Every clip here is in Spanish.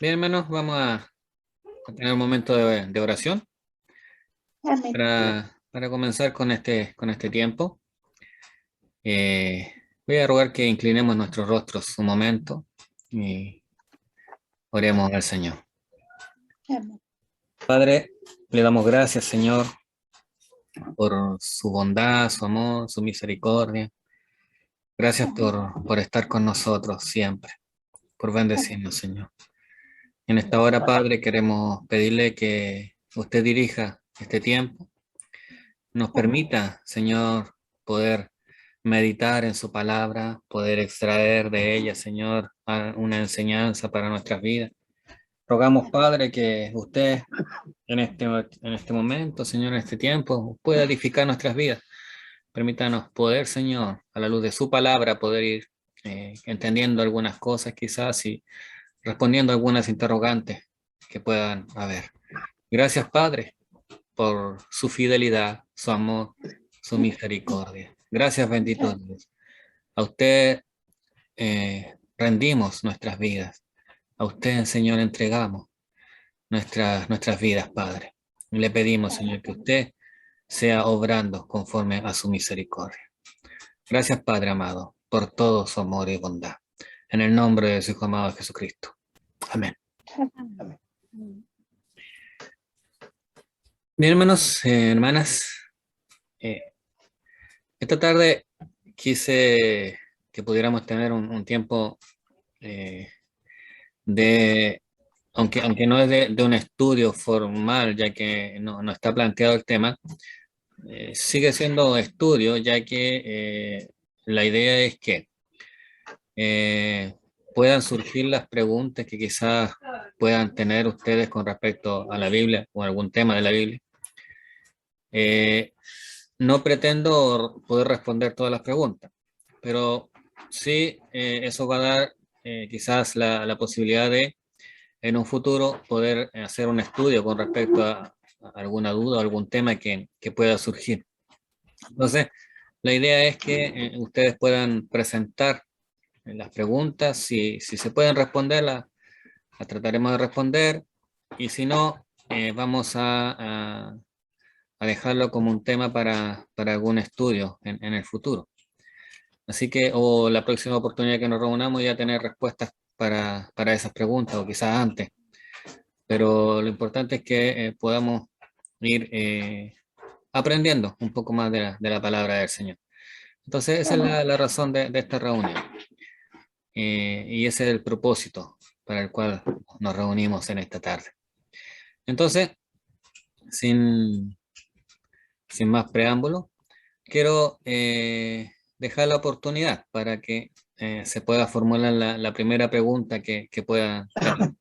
Bien, hermanos, vamos a tener un momento de oración Amén. para comenzar con este tiempo. Voy a rogar que inclinemos nuestros rostros un momento y oremos al Señor. Amén. Padre, le damos gracias, Señor, por su bondad, su amor, su misericordia. Gracias por estar con nosotros siempre, por bendecirnos, Señor. En esta hora, Padre, queremos pedirle que usted dirija este tiempo, nos permita, Señor, poder meditar en su palabra, poder extraer de ella, Señor, una enseñanza para nuestras vidas. Rogamos, Padre, que usted en este momento, Señor, en este tiempo, pueda edificar nuestras vidas. Permítanos poder, Señor, a la luz de su palabra, poder ir entendiendo algunas cosas quizás y respondiendo algunas interrogantes que puedan haber. Gracias, Padre, por su fidelidad, su amor, su misericordia. Gracias, bendito Dios. A usted rendimos nuestras vidas. A usted, Señor, entregamos nuestras vidas, Padre. Le pedimos, Señor, que usted sea obrando conforme a su misericordia. Gracias, Padre amado, por todo su amor y bondad. En el nombre de su Hijo amado Jesucristo. Amén. Amén. Bien, hermanos, hermanas, esta tarde quise que pudiéramos tener un tiempo eh, de, aunque no es de un estudio formal, ya que no está planteado el tema, sigue siendo estudio, ya que la idea es que eh, puedan surgir las preguntas que quizás puedan tener ustedes con respecto a la Biblia o algún tema de la Biblia. No pretendo poder responder todas las preguntas, pero sí eso va a dar quizás la posibilidad de en un futuro poder hacer un estudio con respecto a alguna duda o algún tema que pueda surgir. Entonces, la idea es que ustedes puedan presentar las preguntas, si se pueden responder, las trataremos de responder, y si no, vamos a dejarlo como un tema para algún estudio en el futuro. Así que, o la próxima oportunidad que nos reunamos ya tener respuestas para esas preguntas, o quizás antes. Pero lo importante es que podamos ir aprendiendo un poco más de la palabra del Señor. Entonces, esa es la razón de esta reunión. Y ese es el propósito para el cual nos reunimos en esta tarde. Entonces, sin, sin más preámbulo, quiero dejar la oportunidad para que se pueda formular la primera pregunta que pueda tener.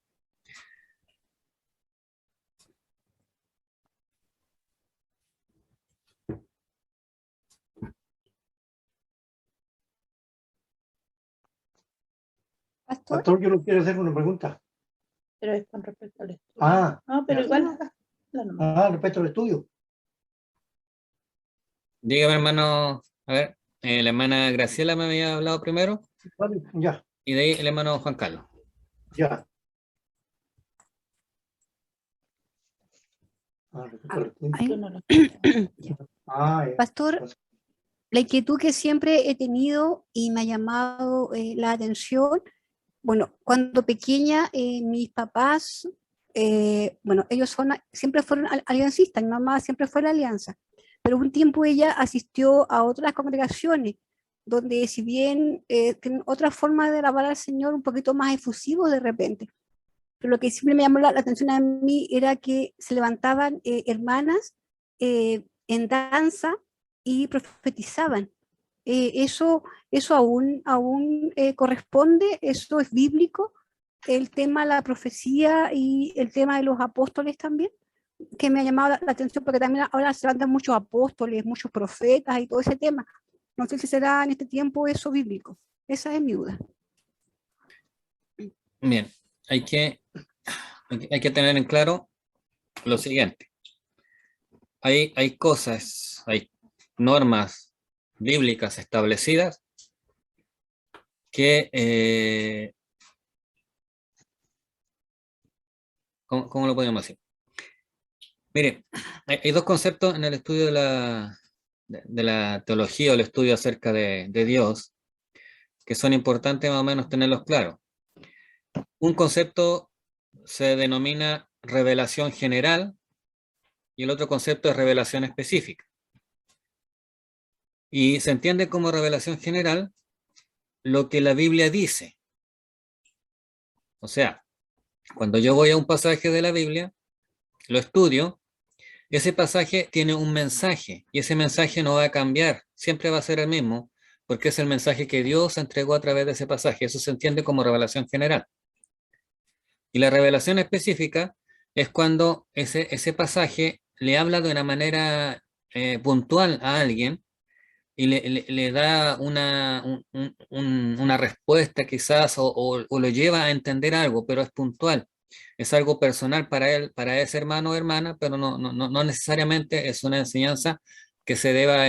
Pastor, Pastor, yo le quiero hacer una pregunta. pero es con respecto al estudio. Ah, No, pero ya. igual. Respecto al estudio. Dígame, hermano, a ver, la hermana Graciela me había hablado primero, Vale, ya, y de ahí el hermano Juan Carlos. ya. Respecto al estudio. Yo no lo Ya. Pastor, la inquietud que siempre he tenido y me ha llamado la atención, bueno, cuando pequeña mis papás, bueno, ellos siempre fueron aliancistas, mi mamá siempre fue la alianza, pero un tiempo ella asistió a otras congregaciones donde si bien tienen otra forma de alabar al Señor un poquito más efusivo de repente, pero lo que siempre me llamó la atención a mí era que se levantaban hermanas en danza y profetizaban. Eso aún corresponde, eso es bíblico, el tema de la profecía y el tema de los apóstoles también, que me ha llamado la atención porque también ahora se levantan muchos apóstoles, muchos profetas y todo ese tema. No sé si será en este tiempo eso bíblico. Esa es mi duda. Bien, hay que tener en claro lo siguiente. Hay cosas, hay normas bíblicas establecidas que ¿cómo lo podemos decir? Mire, hay dos conceptos en el estudio de la teología o el estudio acerca de Dios que son importantes más o menos tenerlos claros. Un concepto se denomina revelación general y el otro concepto es revelación específica. Y se entiende como revelación general lo que la Biblia dice. O sea, cuando yo voy a un pasaje de la Biblia, lo estudio, ese pasaje tiene un mensaje y ese mensaje no va a cambiar, siempre va a ser el mismo, porque es el mensaje que Dios entregó a través de ese pasaje. Eso se entiende como revelación general. Y la revelación específica es cuando ese pasaje le habla de una manera puntual a alguien y le da una respuesta quizás o lo lleva a entender algo, pero es puntual. Es algo personal para él, para ese hermano o hermana, pero no necesariamente es una enseñanza que se deba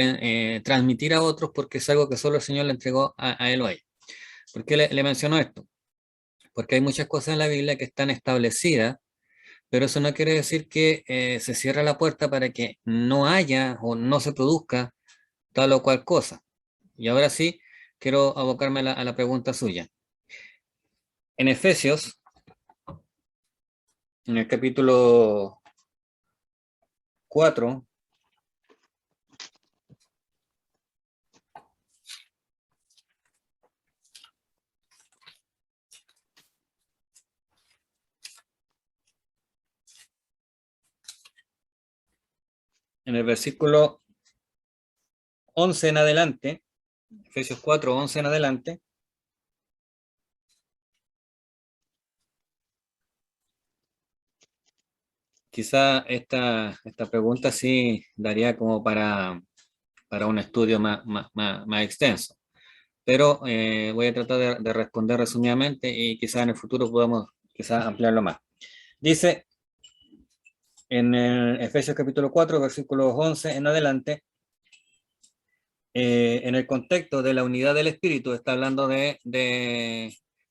transmitir a otros porque es algo que solo el Señor le entregó a él o a ella. ¿Por qué le menciono esto? Porque hay muchas cosas en la Biblia que están establecidas, pero eso no quiere decir que se cierra la puerta para que no haya o no se produzca tal o cual cosa. Y ahora sí, quiero abocarme a la pregunta suya. En Efesios, en el capítulo 4, en el versículo 11 en adelante, Efesios 4, 11 en adelante, quizá esta pregunta sí daría como para un estudio más extenso. Pero voy a tratar de responder resumidamente y quizás en el futuro podamos quizás ampliarlo más. Dice en el Efesios capítulo 4, versículos 11 en adelante, en el contexto de la unidad del Espíritu, está hablando de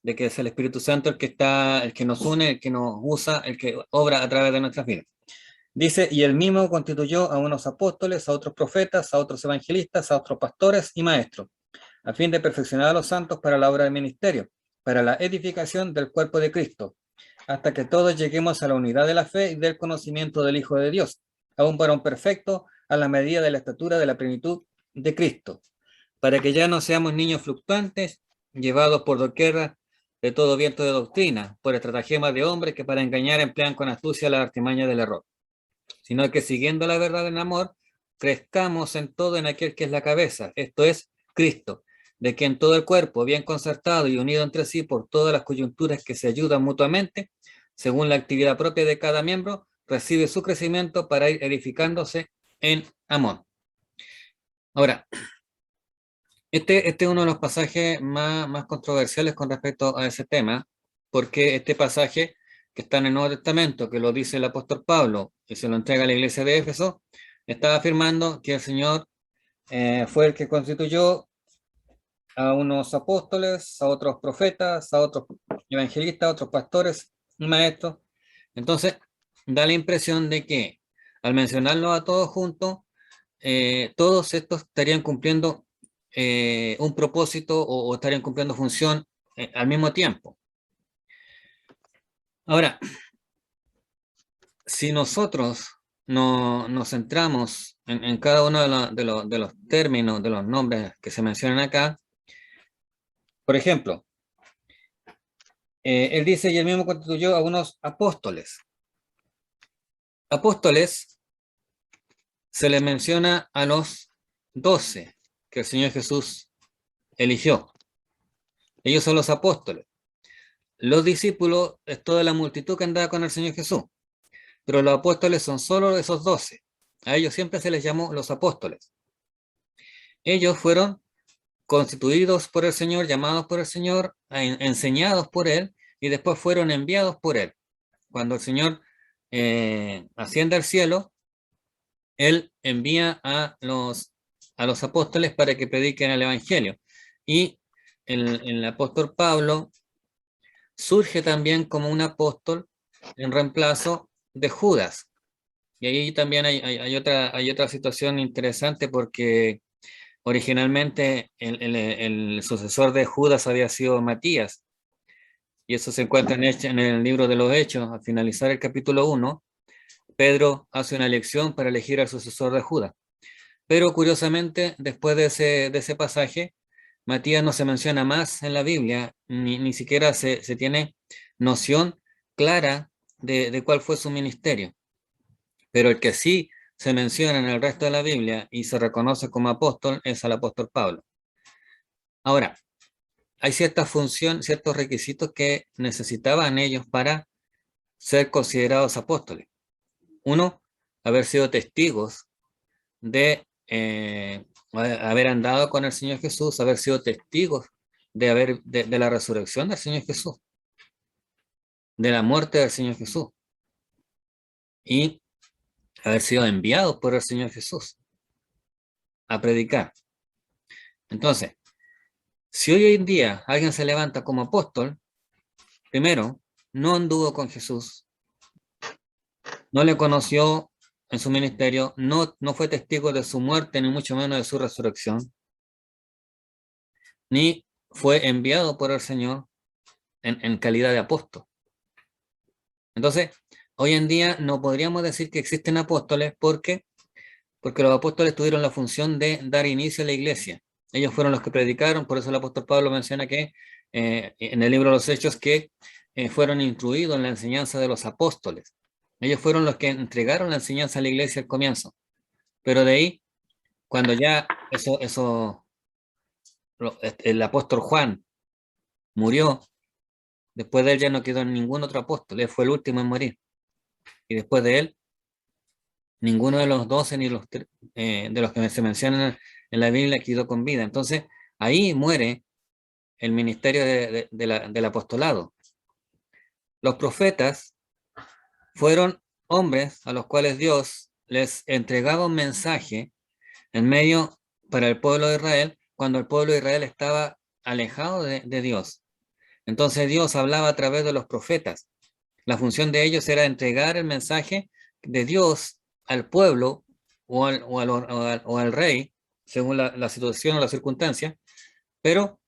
que es el Espíritu Santo el que nos une, el que nos usa, el que obra a través de nuestras vidas. Dice, y él mismo constituyó a unos apóstoles, a otros profetas, a otros evangelistas, a otros pastores y maestros, a fin de perfeccionar a los santos para la obra del ministerio, para la edificación del cuerpo de Cristo, hasta que todos lleguemos a la unidad de la fe y del conocimiento del Hijo de Dios, a un varón perfecto, a la medida de la estatura de la plenitud de Cristo, para que ya no seamos niños fluctuantes, llevados por doquiera de todo viento de doctrina, por estratagemas de hombres que para engañar emplean con astucia la artimaña del error, sino que siguiendo la verdad en amor, crezcamos en todo en aquel que es la cabeza, esto es Cristo, de quien todo el cuerpo, bien concertado y unido entre sí por todas las coyunturas que se ayudan mutuamente, según la actividad propia de cada miembro, recibe su crecimiento para ir edificándose en amor. Ahora, este es uno de los pasajes más controversiales con respecto a ese tema, porque este pasaje que está en el Nuevo Testamento, que lo dice el apóstol Pablo y se lo entrega a la iglesia de Éfeso, está afirmando que el Señor fue el que constituyó a unos apóstoles, a otros profetas, a otros evangelistas, a otros pastores y maestros. Entonces, da la impresión de que al mencionarlo a todos juntos, todos estos estarían cumpliendo un propósito o estarían cumpliendo función al mismo tiempo. Ahora, si nosotros nos centramos en cada uno de los términos, de los nombres que se mencionan acá, por ejemplo, él dice, y él mismo constituyó a unos apóstoles. Apóstoles se les menciona a los 12 que el Señor Jesús eligió. Ellos son los apóstoles. Los discípulos es toda la multitud que andaba con el Señor Jesús. Pero los apóstoles son solo esos 12. A ellos siempre se les llamó los apóstoles. Ellos fueron constituidos por el Señor, llamados por el Señor, enseñados por Él, y después fueron enviados por Él. Cuando el Señor asciende al cielo, Él envía a los apóstoles para que prediquen el Evangelio. Y el apóstol Pablo surge también como un apóstol en reemplazo de Judas. Y ahí también hay otra situación interesante porque originalmente el sucesor de Judas había sido Matías. Y eso se encuentra en el libro de los Hechos. Al finalizar el capítulo 1, Pedro hace una elección para elegir al sucesor de Judas. Pero curiosamente, después de ese pasaje, Matías no se menciona más en la Biblia, ni siquiera se tiene noción clara de cuál fue su ministerio. Pero el que sí se menciona en el resto de la Biblia y se reconoce como apóstol es al apóstol Pablo. Ahora, hay ciertas funciones, ciertos requisitos que necesitaban ellos para ser considerados apóstoles. Uno, haber sido testigos de haber andado con el Señor Jesús, haber sido testigos de la resurrección del Señor Jesús, de la muerte del Señor Jesús, y haber sido enviados por el Señor Jesús a predicar. Entonces, si hoy en día alguien se levanta como apóstol, primero, no anduvo con Jesús, no le conoció en su ministerio, no fue testigo de su muerte, ni mucho menos de su resurrección, ni fue enviado por el Señor en calidad de apóstol. Entonces, hoy en día no podríamos decir que existen apóstoles porque los apóstoles tuvieron la función de dar inicio a la iglesia. Ellos fueron los que predicaron, por eso el apóstol Pablo menciona que en el libro de los Hechos que fueron instruidos en la enseñanza de los apóstoles. Ellos fueron los que entregaron la enseñanza a la iglesia al comienzo. Pero de ahí, cuando ya el apóstol Juan murió, después de él ya no quedó ningún otro apóstol, él fue el último en morir. Y después de él, ninguno de los 12 ni de los que se mencionan en la Biblia quedó con vida. Entonces, ahí muere el ministerio del apostolado. Los profetas fueron hombres a los cuales Dios les entregaba un mensaje en medio para el pueblo de Israel, cuando el pueblo de Israel estaba alejado de Dios. Entonces Dios hablaba a través de los profetas. La función de ellos era entregar el mensaje de Dios al pueblo o al rey, según la situación o la circunstancia, pero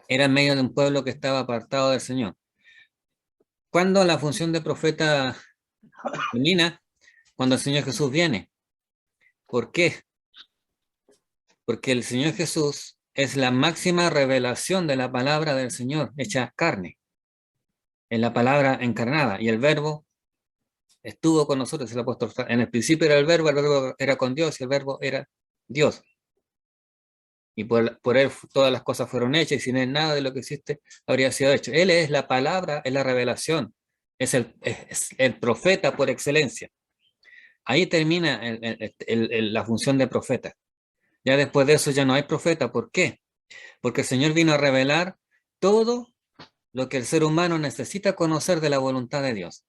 era en medio de un pueblo que estaba apartado del Señor. ¿Cuándo la función de profeta termina? Cuando el Señor Jesús viene. ¿Por qué? Porque el Señor Jesús es la máxima revelación de la palabra del Señor, hecha carne. Es la palabra encarnada, y el verbo estuvo con nosotros, el apóstol. En el principio era el verbo era con Dios, y el verbo era Dios. Y por él todas las cosas fueron hechas, y sin él nada de lo que existe habría sido hecho. Él es la palabra, es la revelación, es el profeta por excelencia. Ahí termina la función de profeta. Ya después de eso ya no hay profeta. ¿Por qué? Porque el Señor vino a revelar todo lo que el ser humano necesita conocer de la voluntad de Dios.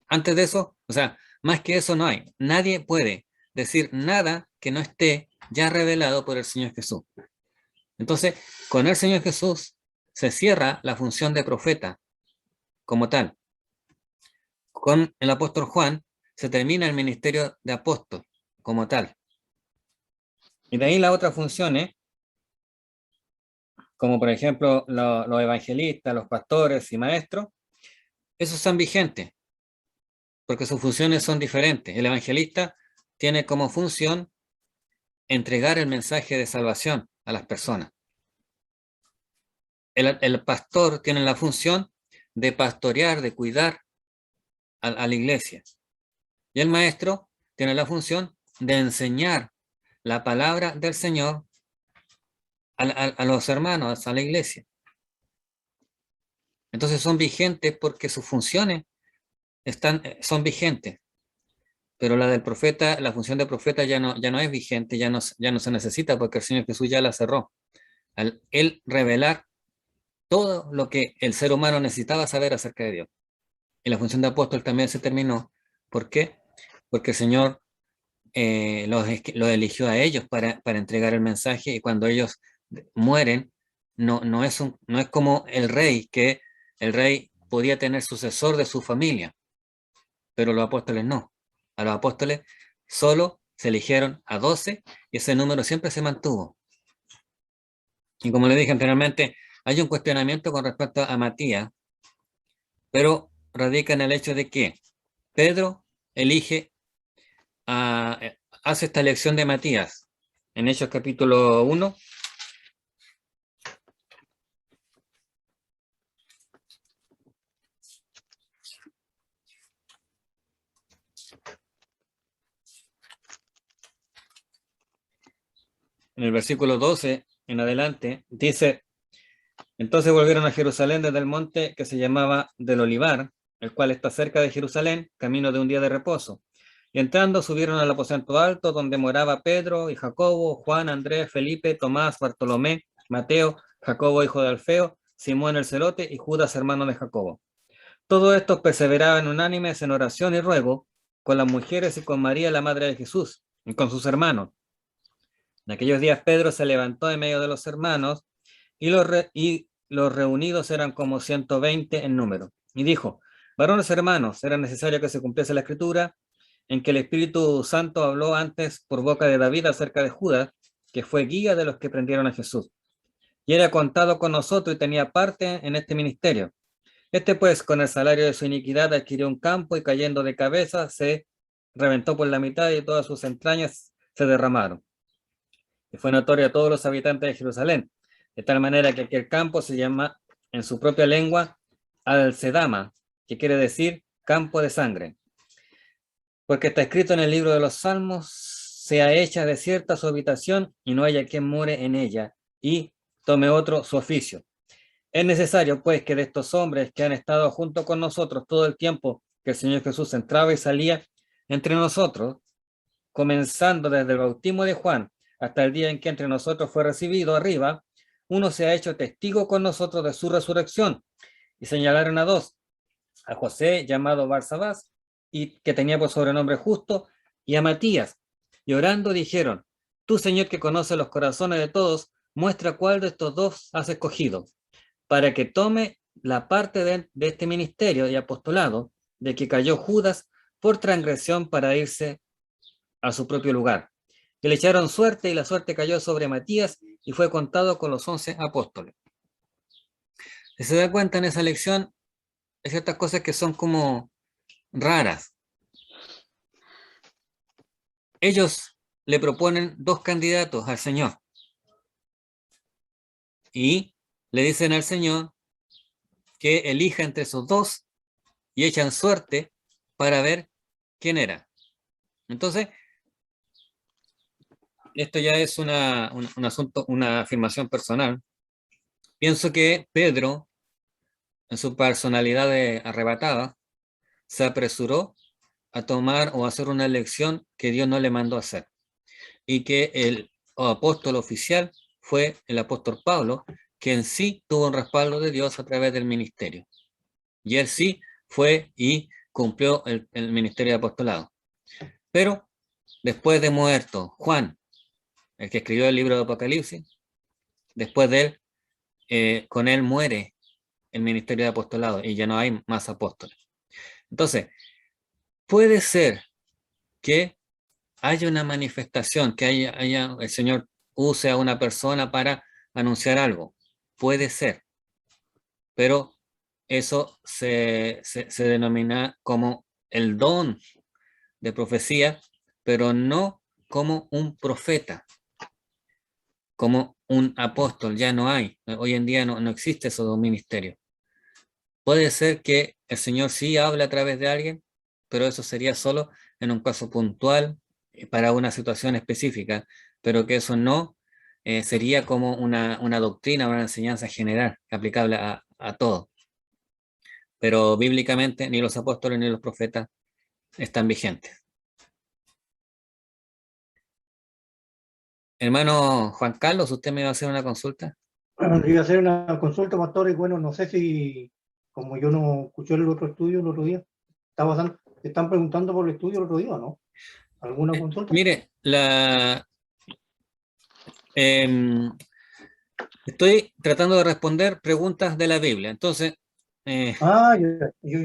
Antes de eso, o sea, más que eso no hay. Nadie puede decir nada que no esté ya revelado por el Señor Jesús. Entonces, con el Señor Jesús se cierra la función de profeta como tal. Con el apóstol Juan se termina el ministerio de apóstol como tal. Y de ahí las otras funciones, como por ejemplo los evangelistas, los pastores y maestros, esos son vigentes, porque sus funciones son diferentes. El evangelista tiene como función entregar el mensaje de salvación a las personas. El pastor tiene la función de pastorear, de cuidar a la iglesia. Y el maestro tiene la función de enseñar la palabra del Señor a los hermanos, a la iglesia. Entonces son vigentes porque sus funciones son vigentes. Pero la del profeta, la función del profeta ya no es vigente, ya no se necesita porque el Señor Jesús ya la cerró. Al él revelar todo lo que el ser humano necesitaba saber acerca de Dios. Y la función de apóstol también se terminó. ¿Por qué? Porque el Señor los eligió a ellos para entregar el mensaje, y cuando ellos mueren, no es como el rey, que el rey podía tener sucesor de su familia, pero los apóstoles no. A los apóstoles solo se eligieron a 12 y ese número siempre se mantuvo. Y como le dije anteriormente, hay un cuestionamiento con respecto a Matías, pero radica en el hecho de que Pedro hace esta elección de Matías en Hechos capítulo 1. En el versículo 12 en adelante, dice: entonces volvieron a Jerusalén desde el monte que se llamaba del Olivar, el cual está cerca de Jerusalén, camino de un día de reposo. Y entrando subieron al aposento alto, donde moraba Pedro y Jacobo, Juan, Andrés, Felipe, Tomás, Bartolomé, Mateo, Jacobo hijo de Alfeo, Simón el celote y Judas hermano de Jacobo. Todos estos perseveraban unánimes en oración y ruego con las mujeres y con María la madre de Jesús y con sus hermanos. En aquellos días Pedro se levantó en medio de los hermanos y los reunidos eran como 120 en número. Y dijo: varones hermanos, era necesario que se cumpliese la escritura en que el Espíritu Santo habló antes por boca de David acerca de Judas, que fue guía de los que prendieron a Jesús. Y era contado con nosotros y tenía parte en este ministerio. Este pues, con el salario de su iniquidad, adquirió un campo y cayendo de cabeza se reventó por la mitad y todas sus entrañas se derramaron. Y fue notorio a todos los habitantes de Jerusalén, de tal manera que aquel campo se llama en su propia lengua Al-Sedama, que quiere decir campo de sangre. Porque está escrito en el libro de los Salmos: sea hecha desierta su habitación y no haya quien more en ella, y tome otro su oficio. Es necesario, pues, que de estos hombres que han estado junto con nosotros todo el tiempo que el Señor Jesús entraba y salía entre nosotros, comenzando desde el bautismo de Juan hasta el día en que entre nosotros fue recibido arriba, uno se ha hecho testigo con nosotros de su resurrección. Y señalaron a dos: a José, llamado Barsabás, y que tenía por sobrenombre Justo, y a Matías. Y orando dijeron: tú, Señor, que conoces los corazones de todos, muestra cuál de estos dos has escogido, para que tome la parte de este ministerio y apostolado de que cayó Judas por transgresión para irse a su propio lugar. Y le echaron suerte, y la suerte cayó sobre Matías, y fue contado con los 11 apóstoles. Si se da cuenta en esa lección, hay ciertas cosas que son como raras. Ellos le proponen dos candidatos al Señor y le dicen al Señor que elija entre esos dos y echan suerte para ver quién era. Entonces, esto ya es un asunto, una afirmación personal. Pienso que Pedro, en su personalidad arrebatada, se apresuró a tomar o hacer una elección que Dios no le mandó a hacer, y que el apóstol oficial fue el apóstol Pablo, que en sí tuvo un respaldo de Dios a través del ministerio, y él sí fue y cumplió el ministerio de apostolado. Pero después de muerto Juan, el que escribió el libro de Apocalipsis, después de él, con él muere el ministerio de apostolado y ya no hay más apóstoles. Entonces, puede ser que haya una manifestación, que el Señor use a una persona para anunciar algo. Puede ser, pero eso se denomina como el don de profecía, pero no como un profeta, como un apóstol. Ya no hay. Hoy en día no existe esos dos ministerios. Puede ser que el Señor sí hable a través de alguien, pero eso sería solo en un caso puntual, para una situación específica, pero que eso no sería como una doctrina, una enseñanza general, aplicable a todo. Pero bíblicamente ni los apóstoles ni los profetas están vigentes. Hermano Juan Carlos, ¿usted me iba a hacer una consulta? Iba a hacer una consulta, pastor, y bueno, no sé si, como yo no escuché el otro estudio el otro día, están preguntando por el estudio el otro día, ¿no? ¿Alguna consulta? Mire, estoy tratando de responder preguntas de la Biblia. Entonces, de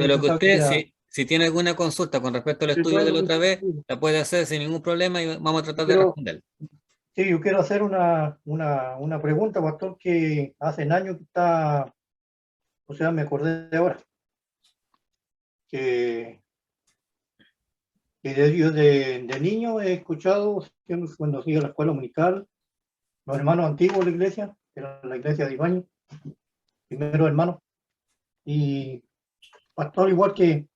lo que pensaba que usted, era... si tiene alguna consulta con respecto al Sí, estudio de la otra vez, sí, la puede hacer sin ningún problema y vamos a tratar de quiero, responder. sí, yo quiero hacer una pregunta, pastor, que hace años que está, o sea, me acordé de ahora, que, yo de niño he escuchado, siempre cuando fui a la escuela dominical, los hermanos antiguos de la iglesia, que era la iglesia de Ibañez, primero hermano, y pastor igual que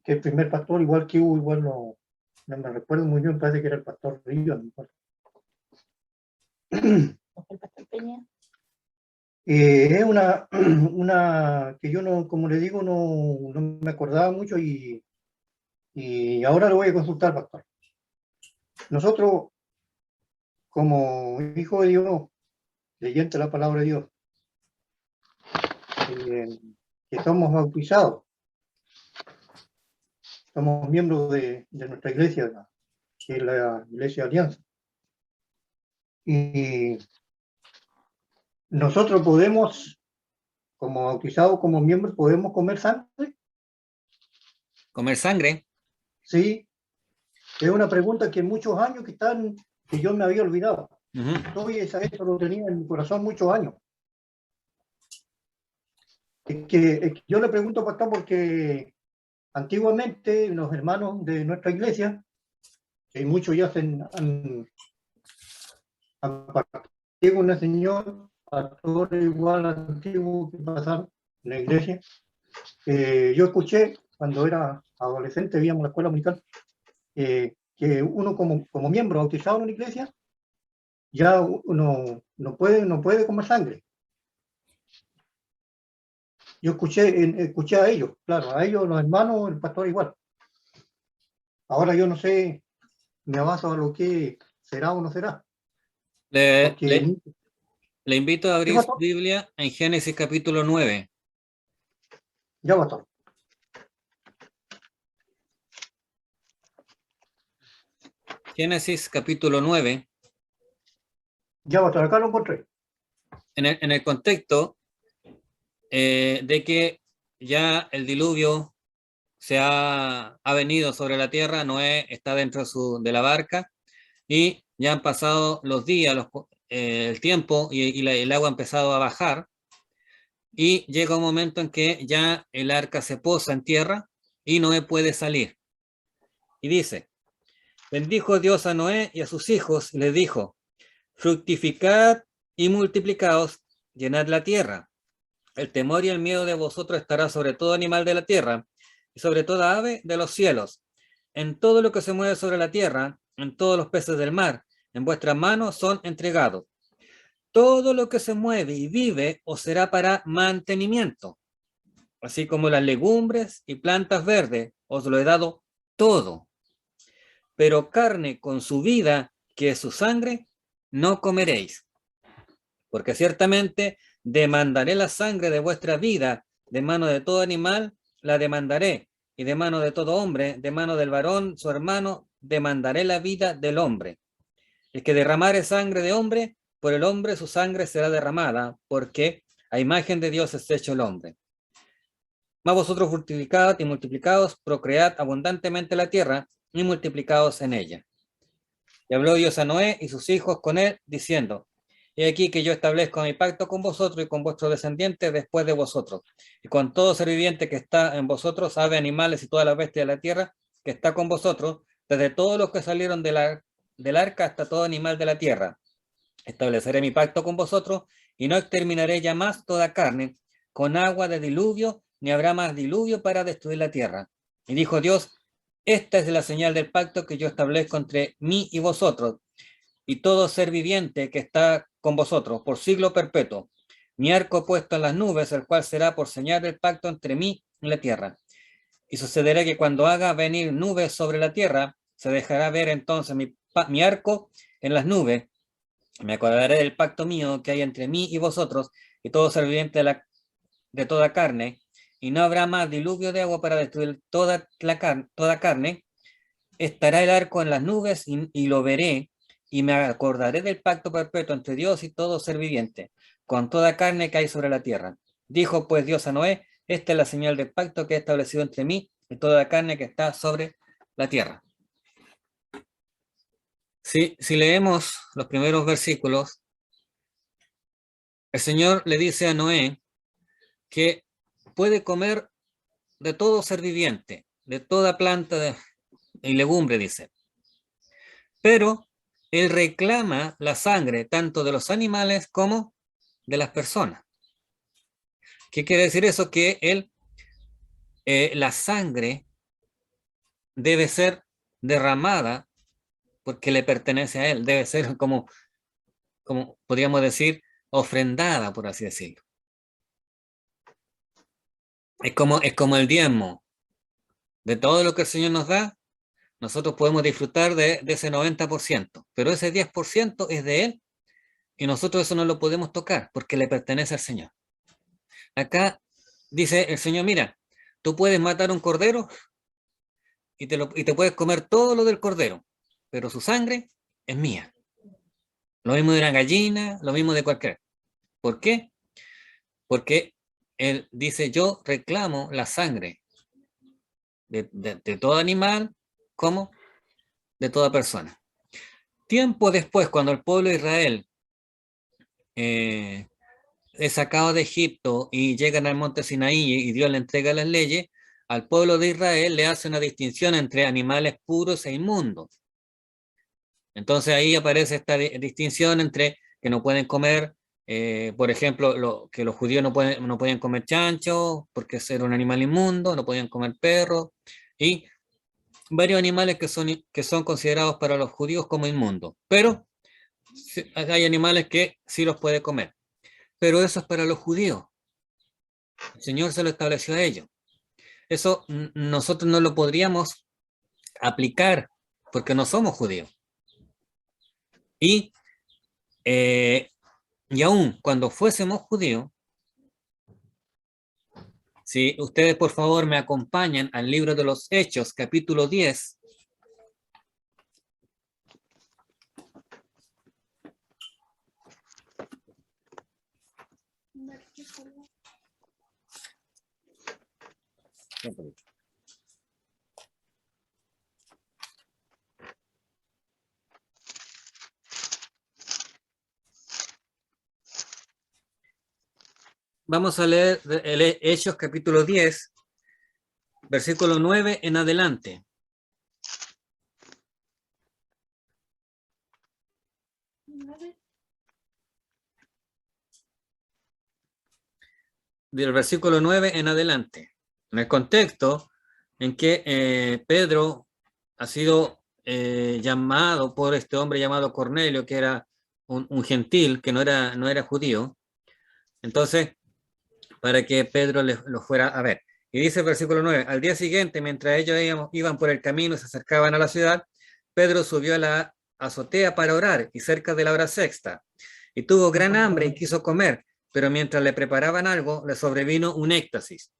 el primer pastor, igual que hubo, igual no me recuerdo muy bien, parece que era el pastor Río. El pastor Peña. Es una que yo no, como le digo, no me acordaba mucho y ahora lo voy a consultar, pastor. Nosotros, como hijo de Dios, leyente la palabra de Dios, que somos bautizados, somos miembros de nuestra iglesia, que es la Iglesia Alianza. Y nosotros podemos, como bautizados, como miembros, podemos comer sangre. ¿Comer sangre? Sí, es una pregunta que muchos años que yo me había olvidado. Ujú. Eso lo tenía en mi corazón muchos años. Es que yo le pregunto, pastor, porque antiguamente los hermanos de nuestra iglesia, que muchos ya han partido con el Señor, pastores igual antiguos que pasaron en la iglesia. Yo escuché cuando era adolescente, veíamos la escuela dominical, que uno como miembro bautizado en una iglesia, ya uno no puede comer sangre. Yo escuché a ellos, claro, a ellos, los hermanos, el pastor igual. Ahora yo no sé, me baso a lo que será o no será. Le, Porque, le invito a ¿qué abrir su pastor? Biblia en Génesis capítulo 9. Ya, pastor. Génesis capítulo 9. Ya, pastor, acá lo encontré. En el contexto de que ya el diluvio ha venido sobre la tierra, Noé está dentro de la barca y ya han pasado los días, el tiempo y el agua ha empezado a bajar y llega un momento en que ya el arca se posa en tierra y Noé puede salir. Y dice, bendijo Dios a Noé y a sus hijos y les dijo, fructificad y multiplicaos, llenad la tierra. El temor y el miedo de vosotros estará sobre todo animal de la tierra y sobre toda ave de los cielos. En todo lo que se mueve sobre la tierra, en todos los peces del mar, en vuestras manos son entregados. Todo lo que se mueve y vive os será para mantenimiento, así como las legumbres y plantas verdes, os lo he dado todo. Pero carne con su vida, que es su sangre, no comeréis, porque ciertamente demandaré la sangre de vuestra vida, de mano de todo animal la demandaré, y de mano de todo hombre, de mano del varón, su hermano, demandaré la vida del hombre. El que derramare sangre de hombre, por el hombre su sangre será derramada, porque a imagen de Dios es hecho el hombre. Mas vosotros fructificad y multiplicaos, procread abundantemente la tierra y multiplicaos en ella. Y habló Dios a Noé y sus hijos con él, diciendo, he aquí que yo establezco mi pacto con vosotros y con vuestros descendientes después de vosotros, y con todo ser viviente que está en vosotros, aves, animales y todas las bestias de la tierra, que está con vosotros, desde todos los que salieron del arca hasta todo animal de la tierra. Estableceré mi pacto con vosotros y no exterminaré ya más toda carne con agua de diluvio, ni habrá más diluvio para destruir la tierra. Y dijo Dios, esta es la señal del pacto que yo establezco entre mí y vosotros y todo ser viviente que está con vosotros por siglo perpetuo. Mi arco puesto en las nubes, el cual será por señal del pacto entre mí y la tierra. Y sucederá que cuando haga venir nubes sobre la tierra, se dejará ver entonces mi arco en las nubes. Me acordaré del pacto mío que hay entre mí y vosotros y todo ser viviente de toda carne, y no habrá más diluvio de agua para destruir toda carne. Estará el arco en las nubes y lo veré, y me acordaré del pacto perpetuo entre Dios y todo ser viviente, con toda carne que hay sobre la tierra. Dijo pues Dios a Noé, esta es la señal del pacto que he establecido entre mí y toda la carne que está sobre la tierra. Si leemos los primeros versículos, el Señor le dice a Noé que puede comer de todo ser viviente, de toda planta y legumbre, dice. Pero Él reclama la sangre tanto de los animales como de las personas. ¿Qué quiere decir eso? Que la sangre debe ser derramada porque le pertenece a Él, debe ser como podríamos decir, ofrendada, por así decirlo. Es como el diezmo. De todo lo que el Señor nos da, nosotros podemos disfrutar de ese 90%, pero ese 10% es de Él y nosotros eso no lo podemos tocar porque le pertenece al Señor. Acá dice el Señor, mira, tú puedes matar un cordero y te puedes comer todo lo del cordero, pero su sangre es mía. Lo mismo de una gallina, lo mismo de cualquier. ¿Por qué? Porque Él dice, yo reclamo la sangre de todo animal como de toda persona. Tiempo después, cuando el pueblo de Israel es sacado de Egipto y llegan al monte Sinaí y Dios le entrega las leyes, al pueblo de Israel le hace una distinción entre animales puros e inmundos. Entonces ahí aparece esta distinción entre que no pueden comer, por ejemplo, que los judíos no pueden comer chancho porque es un animal inmundo, no pueden comer perro, y varios animales que son considerados para los judíos como inmundos, pero hay animales que sí los puede comer. Pero eso es para los judíos. El Señor se lo estableció a ellos. Eso nosotros no lo podríamos aplicar porque no somos judíos. Y aún cuando fuésemos judíos, si ustedes por favor me acompañan al libro de los Hechos, capítulo 10, vamos a leer el Hechos capítulo 10, versículo 9 en adelante. Del versículo 9 en adelante. En el contexto en que Pedro ha sido llamado por este hombre llamado Cornelio, que era un gentil, que no era judío. Entonces, para que Pedro lo fuera a ver. Y dice el versículo 9, al día siguiente, mientras ellos iban por el camino y se acercaban a la ciudad, Pedro subió a la azotea para orar, y cerca de la hora sexta, y tuvo gran hambre y quiso comer, pero mientras le preparaban algo, le sobrevino un éxtasis.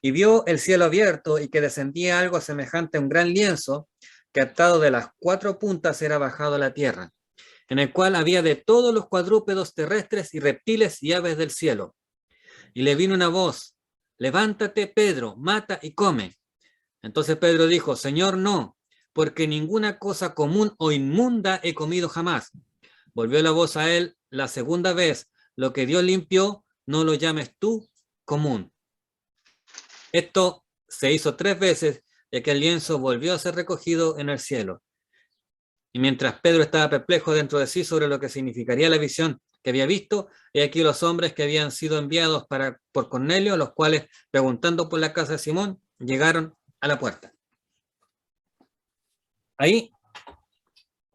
Y vio el cielo abierto y que descendía algo semejante a un gran lienzo, que atado de las 4 puntas era bajado a la tierra, en el cual había de todos los cuadrúpedos terrestres y reptiles y aves del cielo. Y le vino una voz, levántate, Pedro, mata y come. Entonces Pedro dijo, Señor, no, porque ninguna cosa común o inmunda he comido jamás. Volvió la voz a él la segunda vez, lo que Dios limpió, no lo llames tú común. Esto se hizo 3 veces, y aquel lienzo volvió a ser recogido en el cielo. Y mientras Pedro estaba perplejo dentro de sí sobre lo que significaría la visión que había visto, he aquí los hombres que habían sido enviados por Cornelio, los cuales, preguntando por la casa de Simón, llegaron a la puerta. Ahí,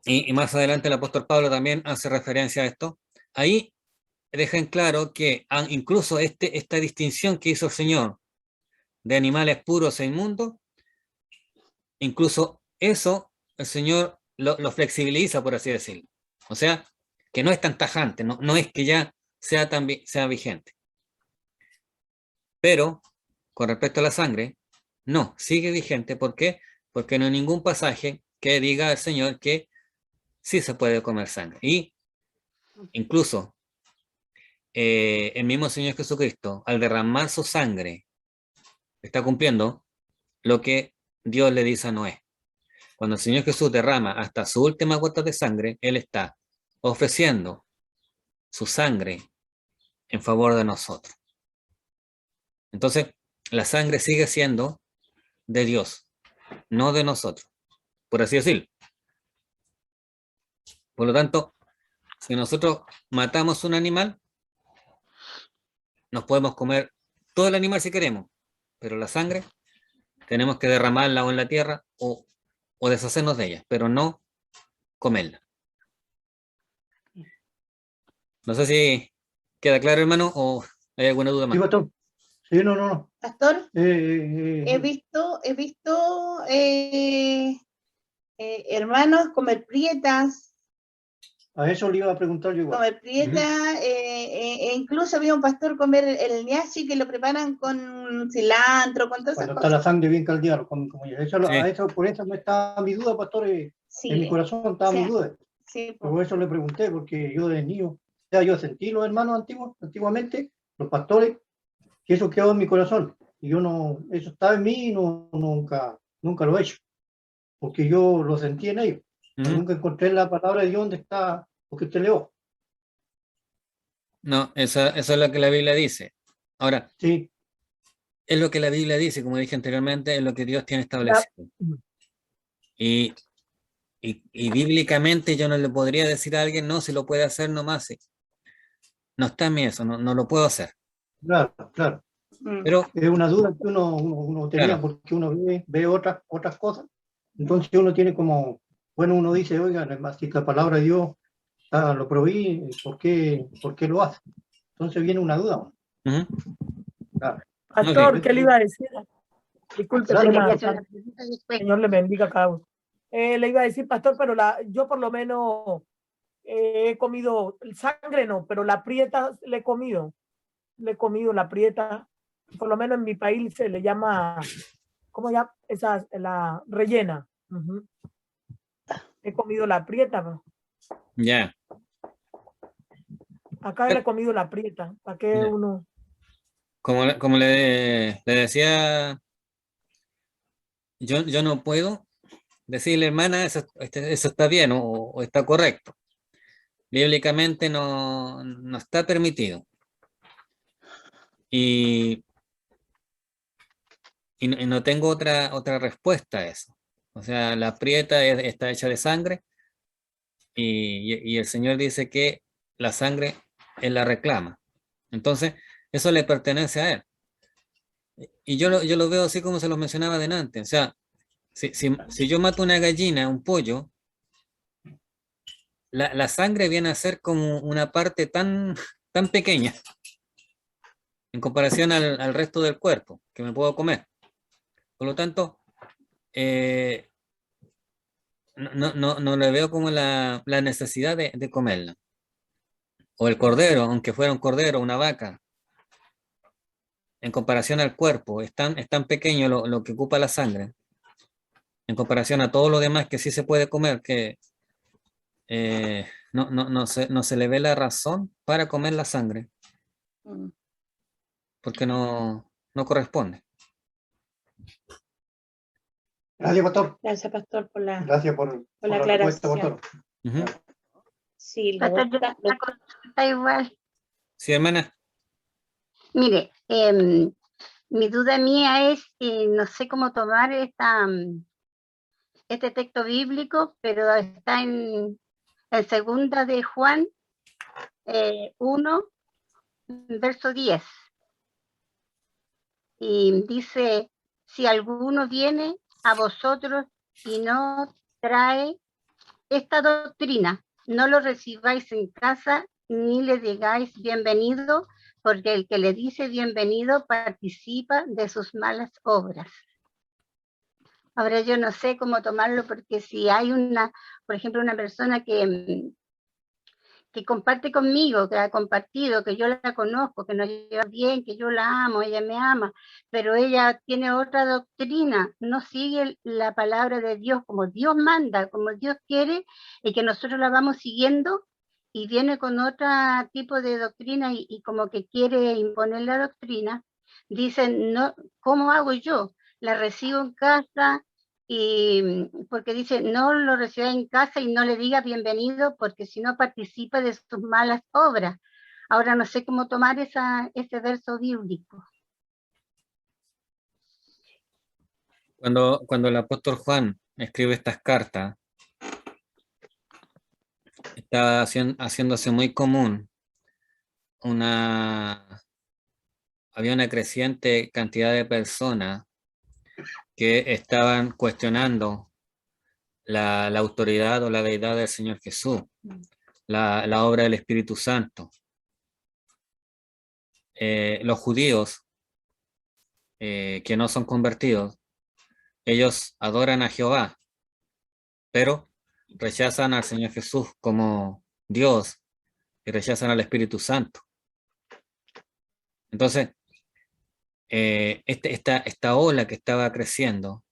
y más adelante el apóstol Pablo también hace referencia a esto, ahí deja en claro que incluso esta distinción que hizo el Señor de animales puros e inmundos, incluso eso el Señor lo flexibiliza, por así decirlo. O sea, que no es tan tajante, no es que ya sea vigente. Pero, con respecto a la sangre, no, sigue vigente. ¿Por qué? Porque no hay ningún pasaje que diga al Señor que sí se puede comer sangre. Y incluso el mismo Señor Jesucristo, al derramar su sangre, está cumpliendo lo que Dios le dice a Noé. Cuando el Señor Jesús derrama hasta su última gota de sangre, Él está ofreciendo su sangre en favor de nosotros. Entonces, la sangre sigue siendo de Dios, no de nosotros, por así decirlo. Por lo tanto, si nosotros matamos un animal, nos podemos comer todo el animal si queremos, pero la sangre tenemos que derramarla o en la tierra o deshacernos de ella, pero no comerla. No sé si queda claro, hermano, o hay alguna duda Sí, más. pastor. Sí, no. Pastor, Eh, he visto hermanos comer prietas, a eso le iba a preguntar yo igual. comer prietas, incluso había un pastor comer el ñachi que lo preparan con cilantro, con todas esas Cuando está cosas. la sangre bien caldeada, como eso, Sí. a eso, por eso me está mi duda, pastor, en mi Sí, corazón estaba mi sí, duda. sí, Por eso le pregunté, porque yo de niño, o sea, yo sentí los hermanos antiguamente, los pastores, que eso quedó en mi corazón. Y yo no, eso está en mí y nunca lo he hecho, porque yo lo sentí en ellos. Pero Ujú. nunca encontré la palabra de Dios donde está, porque usted leo. No, eso es lo que la Biblia dice. Ahora, Sí, es lo que la Biblia dice, como dije anteriormente, es lo que Dios tiene La- establecido. Y bíblicamente yo no le podría decir a alguien, no, si lo puede hacer nomás, sí. No está en mí eso, no lo puedo hacer. claro. mm, Pero, Es una duda que uno tenía, claro, porque uno ve otras cosas. Entonces uno tiene como, bueno, uno dice, oiga, además, si la palabra de Dios lo prohíbe, ¿por qué lo hace? Entonces viene una duda. ujú, Claro. Pastor, ok. ¿qué le iba a decir? Disculpe, Gracias, quería toma, hacer una pregunta después. Señor le bendiga a cada uno. Le iba a decir, pastor, pero yo por lo menos he comido, sangre no, pero la prieta le he comido la prieta, por lo menos en mi país se le llama, ¿cómo llama? Esa, la rellena. Ujú. He comido la prieta, ¿no? Ya. Acá le he comido la prieta, ¿para qué Ya. uno? Como le decía, yo no puedo decirle, hermana, eso está bien o está correcto. Bíblicamente no está permitido. Y, y no tengo otra respuesta a eso. O sea, la prieta está hecha de sangre y el Señor dice que la sangre Él la reclama. Entonces, eso le pertenece a Él. Y yo lo veo así como se lo mencionaba delante. O sea, si yo mato una gallina, un pollo, la sangre viene a ser como una parte tan pequeña en comparación al resto del cuerpo que me puedo comer. Por lo tanto, no le veo como la necesidad de comerla. O el cordero, aunque fuera un cordero, una vaca, en comparación al cuerpo, es tan pequeño lo que ocupa la sangre, en comparación a todo lo demás que sí se puede comer, que no se le ve la razón para comer la sangre, Mm. porque no corresponde. Gracias, pastor. Gracias, pastor, por la Gracias por la la respuesta, aclaración. pastor. Ujú. Sí, le Pastor, yo gusta, tengo una consulta igual. Sí, hermana. Mire, mi duda mía es, no sé cómo tomar este texto bíblico, pero está en segunda de Juan 1, verso 10. Y dice, si alguno viene a vosotros y no trae esta doctrina, no lo recibáis en casa ni le digáis bienvenido, porque el que le dice bienvenido participa de sus malas obras. Ahora yo no sé cómo tomarlo, porque si hay por ejemplo, una persona que comparte conmigo, que ha compartido, que yo la conozco, que nos lleva bien, que yo la amo, ella me ama, pero ella tiene otra doctrina, no sigue la palabra de Dios como Dios manda, como Dios quiere, y que nosotros la vamos siguiendo, y viene con otro tipo de doctrina y como que quiere imponer la doctrina, dicen, no, ¿cómo hago yo? La recibo en casa y porque dice, no lo reciba en casa y no le diga bienvenido porque si no participa de sus malas obras. Ahora no sé cómo tomar ese verso bíblico. Cuando el apóstol Juan escribe estas cartas, estaba haciéndose muy común había una creciente cantidad de personas que estaban cuestionando la autoridad o la deidad del Señor Jesús, la obra del Espíritu Santo. Los judíos que no son convertidos, ellos adoran a Jehová, pero rechazan al Señor Jesús como Dios y rechazan al Espíritu Santo. Entonces, esta ola que estaba creciendo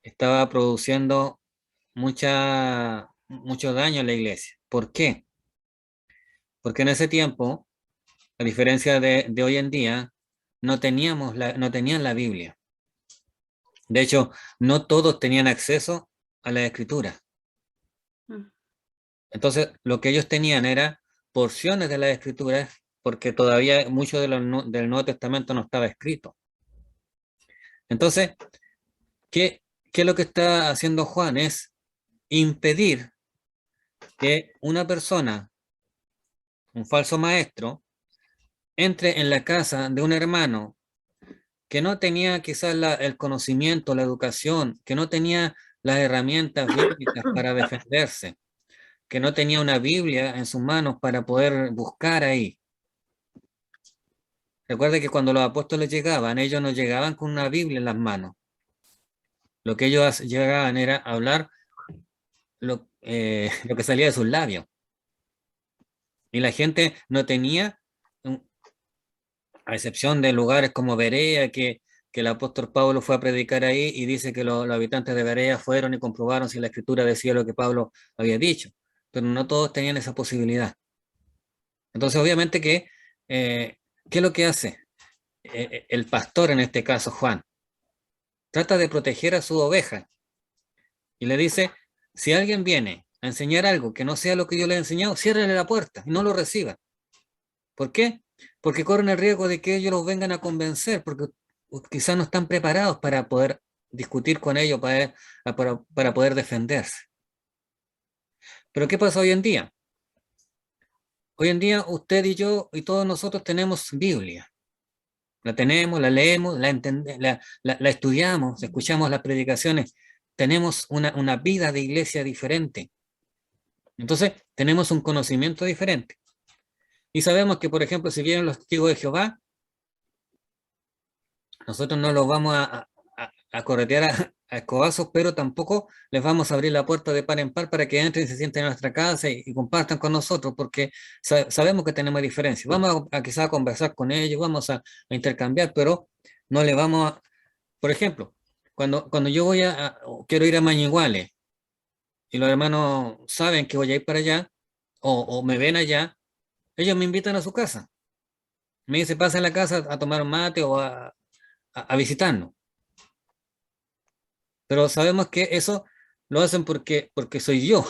estaba produciendo mucho daño a la iglesia. ¿Por qué? Porque en ese tiempo, a diferencia de hoy en día, no tenían la Biblia. De hecho, no todos tenían acceso a la Escritura. Entonces, lo que ellos tenían era porciones de las Escrituras, porque todavía mucho del Nuevo Testamento no estaba escrito. Entonces, ¿qué es lo que está haciendo Juan? Es impedir que una persona, un falso maestro, entre en la casa de un hermano que no tenía quizás el conocimiento, la educación, que no tenía las herramientas bíblicas para defenderse, que no tenía una Biblia en sus manos para poder buscar ahí. Recuerde que cuando los apóstoles llegaban, ellos no llegaban con una Biblia en las manos. Lo que ellos llegaban era hablar lo que salía de sus labios. Y la gente no tenía, a excepción de lugares como Berea, que el apóstol Pablo fue a predicar ahí y dice que los habitantes de Berea fueron y comprobaron si la escritura decía lo que Pablo había dicho, pero no todos tenían esa posibilidad. Entonces, obviamente que, ¿qué es lo que hace el pastor, en este caso Juan? Trata de proteger a su oveja y le dice, si alguien viene a enseñar algo que no sea lo que yo le he enseñado, ciérrele la puerta y no lo reciba. ¿Por qué? Porque corren el riesgo de que ellos los vengan a convencer, porque quizás no están preparados para poder discutir con ellos, para poder defenderse. Pero ¿qué pasa hoy en día? Hoy en día usted y yo y todos nosotros tenemos Biblia. La tenemos, la leemos, la estudiamos, escuchamos las predicaciones. Tenemos una vida de iglesia diferente. Entonces, tenemos un conocimiento diferente. Y sabemos que, por ejemplo, si vienen los testigos de Jehová, nosotros no los vamos a corretear a escobazos, pero tampoco les vamos a abrir la puerta de par en par para que entren y se sienten en nuestra casa y compartan con nosotros, porque sabemos que tenemos diferencias. Vamos quizás a conversar con ellos, vamos a intercambiar, pero no le vamos a... Por ejemplo, cuando yo quiero ir a Mañiguales y los hermanos saben que voy a ir para allá o me ven allá, ellos me invitan a su casa. Me dicen, pasa en la casa a tomar un mate o a visitarnos. Pero sabemos que eso lo hacen porque soy yo,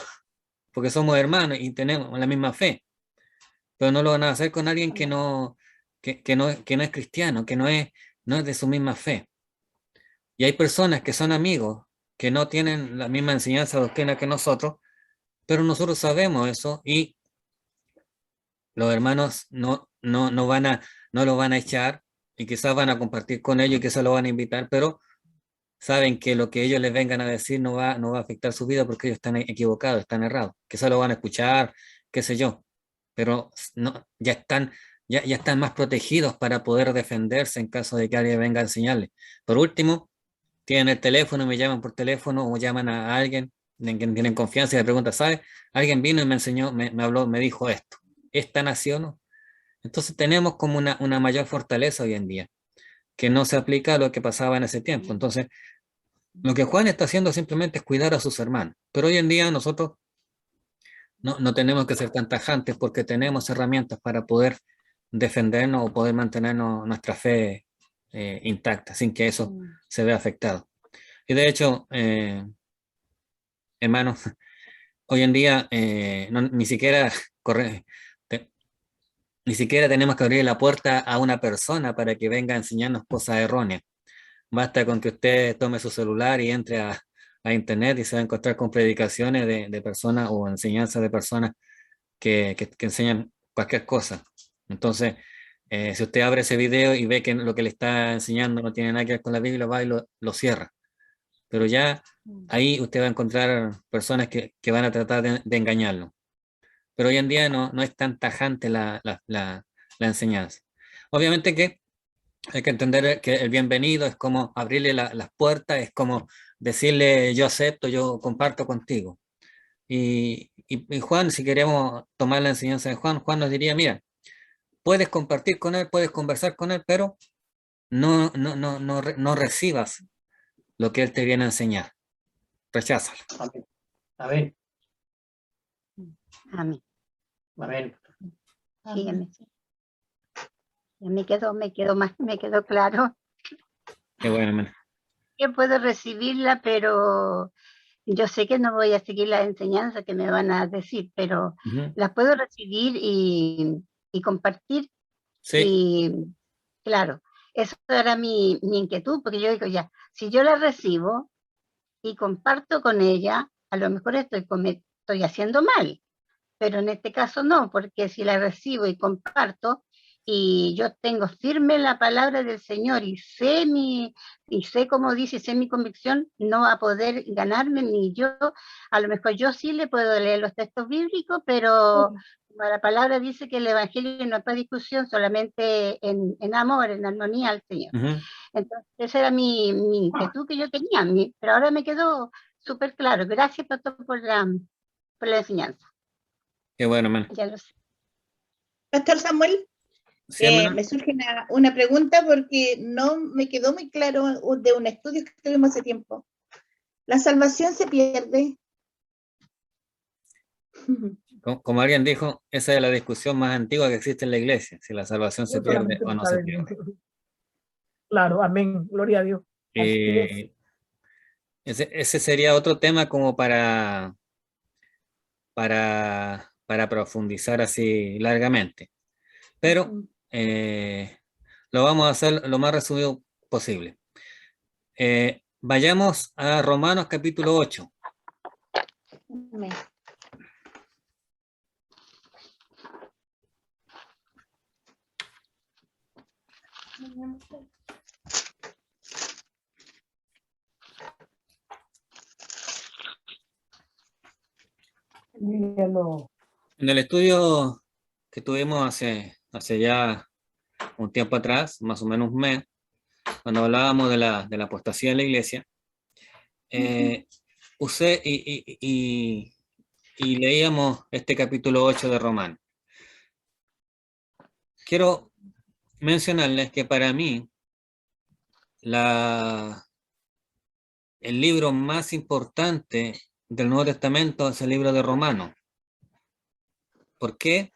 porque somos hermanos y tenemos la misma fe. Pero no lo van a hacer con alguien que no es cristiano, que no es de su misma fe. Y hay personas que son amigos, que no tienen la misma enseñanza doctrina que nosotros, pero nosotros sabemos eso y los hermanos no lo van a echar y quizás van a compartir con ellos y quizás lo van a invitar, pero saben que lo que ellos les vengan a decir no va a afectar su vida porque ellos están equivocados, están errados, quizás lo van a escuchar, qué sé yo, pero ya están más protegidos para poder defenderse en caso de que alguien venga a enseñarles. Por último, tienen el teléfono, me llaman por teléfono o llaman a alguien en quien tienen confianza y le preguntan, ¿sabes? Alguien vino y me enseñó, me habló, me dijo esto. ¿Esta nación no? Entonces tenemos como una mayor fortaleza hoy en día, que no se aplica a lo que pasaba en ese tiempo. Entonces, lo que Juan está haciendo simplemente es cuidar a sus hermanos. Pero hoy en día nosotros no tenemos que ser tan tajantes porque tenemos herramientas para poder defendernos o poder mantenernos nuestra fe intacta sin que eso se vea afectado. Y de hecho, hermanos, hoy en día ni siquiera ni siquiera tenemos que abrir la puerta a una persona para que venga a enseñarnos cosas erróneas. Basta con que usted tome su celular y entre a internet y se va a encontrar con predicaciones de personas o enseñanzas de personas que enseñan cualquier cosa. Entonces, si usted abre ese video y ve que lo que le está enseñando no tiene nada que ver con la Biblia, va y lo cierra. Pero ya ahí usted va a encontrar personas que van a tratar de engañarlo. Pero hoy en día no es tan tajante la enseñanza. Obviamente que hay que entender que el bienvenido es como abrirle las puertas, es como decirle yo acepto, yo comparto contigo. Y Juan, si queremos tomar la enseñanza de Juan, Juan nos diría, mira, puedes compartir con él, puedes conversar con él, pero no recibas lo que él te viene a enseñar. Recházalo. Amén. Amén. Amén. Amén. Sí, amén. Me quedó claro Qué bueno, hermano. que puedo recibirla, pero yo sé que no voy a seguir la enseñanza que me van a decir, pero las puedo recibir y compartir. Sí. Y claro, eso era mi inquietud, porque yo digo ya, si yo la recibo y comparto con ella, a lo mejor estoy haciendo mal, pero en este caso no, porque si la recibo y comparto, y yo tengo firme la palabra del Señor y sé como dice, sé mi convicción, no va a poder ganarme ni yo. A lo mejor yo sí le puedo leer los textos bíblicos, pero la palabra dice que el evangelio no es para discusión, solamente en amor, en armonía al Señor. Entonces esa era mi inquietud que yo tenía, pero ahora me quedó súper claro. Gracias, pastor, por la enseñanza. Qué bueno, hermano. Ya lo sé. Pastor Samuel, Sí, me surge una pregunta porque no me quedó muy claro de un estudio que tuvimos hace tiempo. ¿La salvación se pierde? Como alguien dijo, esa es la discusión más antigua que existe en la iglesia, si la salvación se pierde o no se pierde. Claro, amén, gloria a Dios. Ese sería otro tema como para profundizar así largamente. Pero lo vamos a hacer lo más resumido posible. Vayamos a Romanos capítulo 8. Amén. En el estudio que tuvimos hace ya un tiempo atrás, más o menos un mes, cuando hablábamos de la apostasía en la iglesia, usé y leíamos este capítulo 8 de Romanos. Quiero mencionarles que para mí el libro más importante del Nuevo Testamento es el libro de Romanos. ¿Por qué?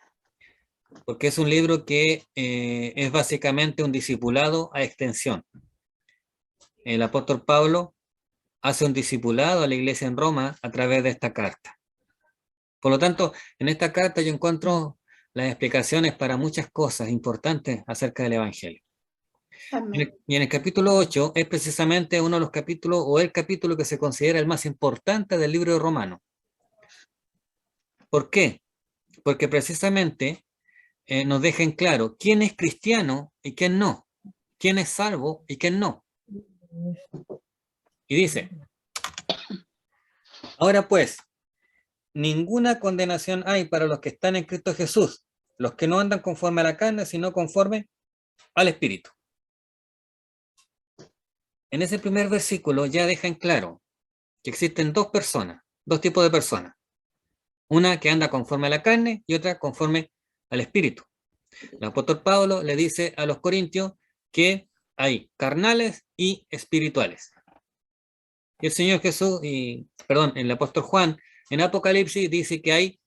Porque es un libro que es básicamente un discipulado a extensión. El apóstol Pablo hace un discipulado a la iglesia en Roma a través de esta carta. Por lo tanto, en esta carta yo encuentro las explicaciones para muchas cosas importantes acerca del Evangelio. Y en el capítulo 8 es precisamente uno de los capítulos, o el capítulo que se considera el más importante del libro de Romanos. ¿Por qué? Porque precisamente nos deja en claro quién es cristiano y quién no, quién es salvo y quién no. Y dice, ahora pues, ninguna condenación hay para los que están en Cristo Jesús, los que no andan conforme a la carne, sino conforme al Espíritu. En ese primer versículo ya deja en claro que existen dos tipos de personas. Una que anda conforme a la carne y otra conforme al Espíritu. El apóstol Pablo le dice a los corintios que hay carnales y espirituales. Y el Señor Jesús, el apóstol Juan, en Apocalipsis dice que hay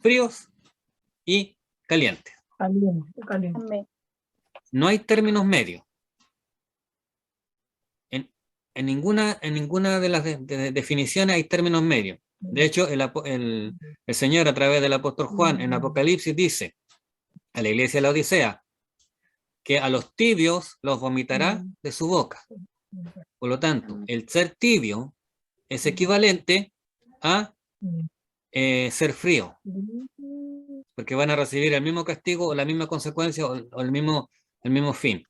fríos y calientes. Caliente, caliente. Amén. No hay términos medios. En ninguna de las definiciones hay términos medios. De hecho, el Señor a través del apóstol Juan en Apocalipsis dice a la iglesia de la Odisea que a los tibios los vomitará de su boca. Por lo tanto, el ser tibio es equivalente a ser frío, porque van a recibir el mismo castigo o la misma consecuencia o el mismo fin.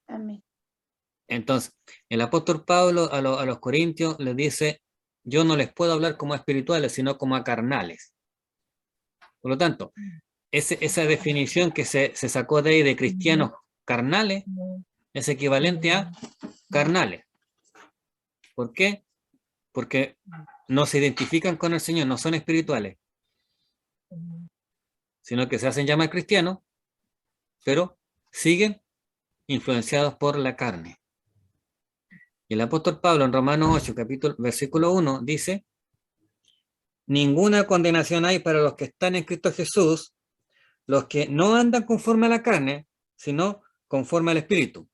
Amén. Entonces, el apóstol Pablo a los corintios les dice, yo no les puedo hablar como a espirituales, sino como a carnales. Por lo tanto, esa definición que se sacó de ahí de cristianos carnales es equivalente a carnales. ¿Por qué? Porque no se identifican con el Señor, no son espirituales, sino que se hacen llamar cristianos, pero siguen influenciados por la carne. Y el apóstol Pablo en Romanos 8, versículo 1, dice, ninguna condenación hay para los que están en Cristo Jesús, los que no andan conforme a la carne, sino conforme al Espíritu.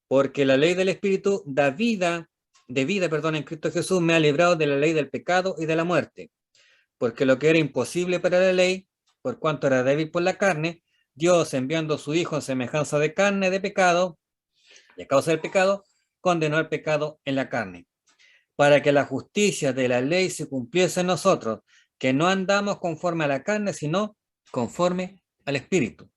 Porque la ley del Espíritu de vida, en Cristo Jesús me ha librado de la ley del pecado y de la muerte. Porque lo que era imposible para la ley, por cuanto era débil por la carne, Dios enviando a su Hijo en semejanza de carne de pecado, y a causa del pecado, condenó el pecado en la carne, para que la justicia de la ley se cumpliese en nosotros, que no andamos conforme a la carne, sino conforme al Espíritu.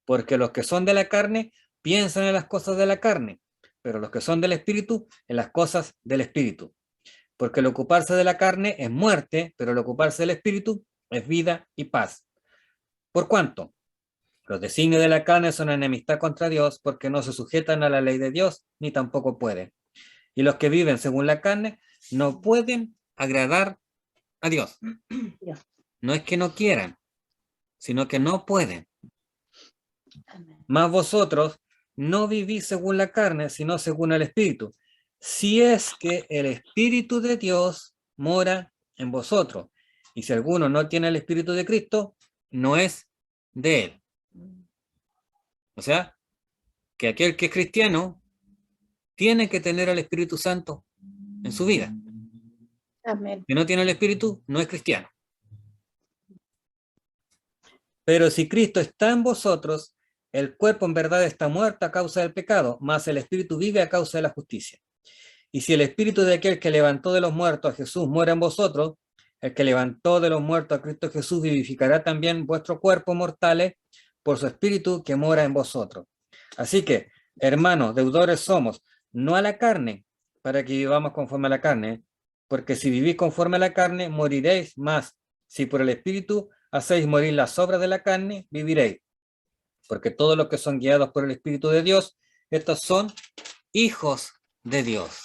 Porque los que son de la carne piensan en las cosas de la carne, pero los que son del Espíritu en las cosas del Espíritu. Porque el ocuparse de la carne es muerte, pero el ocuparse del Espíritu es vida y paz. ¿Por cuánto? Los designios de la carne son enemistad contra Dios, porque no se sujetan a la ley de Dios, ni tampoco pueden. Y los que viven según la carne no pueden agradar a Dios. No es que no quieran, sino que no pueden. Mas vosotros no vivís según la carne, sino según el Espíritu. Si es que el Espíritu de Dios mora en vosotros. Y si alguno no tiene el Espíritu de Cristo, no es de él. O sea, que aquel que es cristiano tiene que tener al Espíritu Santo en su vida. Amén. Si no tiene el Espíritu, no es cristiano. Pero si Cristo está en vosotros, el cuerpo en verdad está muerto a causa del pecado, mas el Espíritu vive a causa de la justicia. Y si el Espíritu de aquel que levantó de los muertos a Jesús muere en vosotros, el que levantó de los muertos a Cristo Jesús vivificará también vuestro cuerpo mortales por su Espíritu que mora en vosotros. Así que, hermanos, deudores somos, no a la carne, para que vivamos conforme a la carne, porque si vivís conforme a la carne, moriréis, más si por el Espíritu hacéis morir las obras de la carne, viviréis. Porque todos los que son guiados por el Espíritu de Dios, estos son hijos de Dios.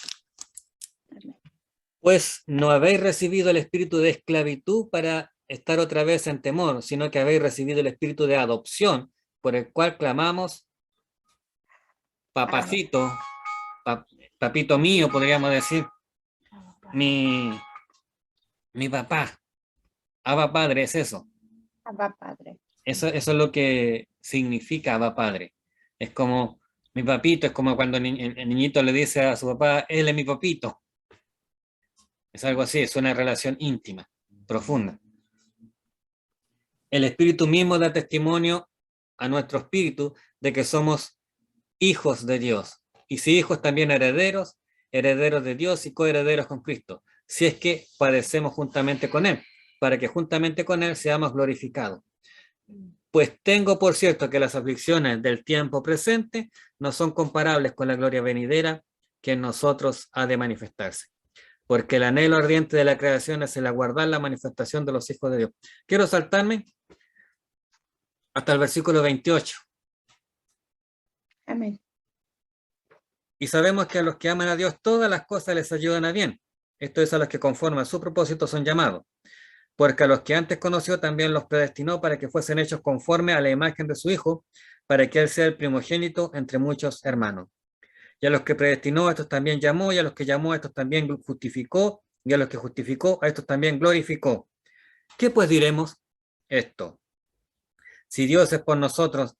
Pues no habéis recibido el espíritu de esclavitud para estar otra vez en temor, sino que habéis recibido el espíritu de adopción, por el cual clamamos, papacito, papito mío, podríamos decir, mi papá, Abba Padre, es eso. Abba Padre. Eso es lo que significa Abba Padre. Es como mi papito, es como cuando el niñito le dice a su papá, él es mi papito. Es algo así, es una relación íntima, profunda. El Espíritu mismo da testimonio a nuestro espíritu de que somos hijos de Dios. Y si hijos, también herederos, herederos de Dios y coherederos con Cristo, si es que padecemos juntamente con Él, para que juntamente con Él seamos glorificados. Pues tengo por cierto que las aflicciones del tiempo presente no son comparables con la gloria venidera que en nosotros ha de manifestarse. Porque el anhelo ardiente de la creación es el aguardar la manifestación de los hijos de Dios. Quiero saltarme hasta el versículo 28. Amén. Y sabemos que a los que aman a Dios todas las cosas les ayudan a bien. Esto es a los que conforme a su propósito son llamados. Porque a los que antes conoció también los predestinó para que fuesen hechos conforme a la imagen de su Hijo, para que Él sea el primogénito entre muchos hermanos. Y a los que predestinó, a estos también llamó, y a los que llamó, a estos también justificó, y a los que justificó, a estos también glorificó. ¿Qué pues diremos? Esto: si Dios es por nosotros,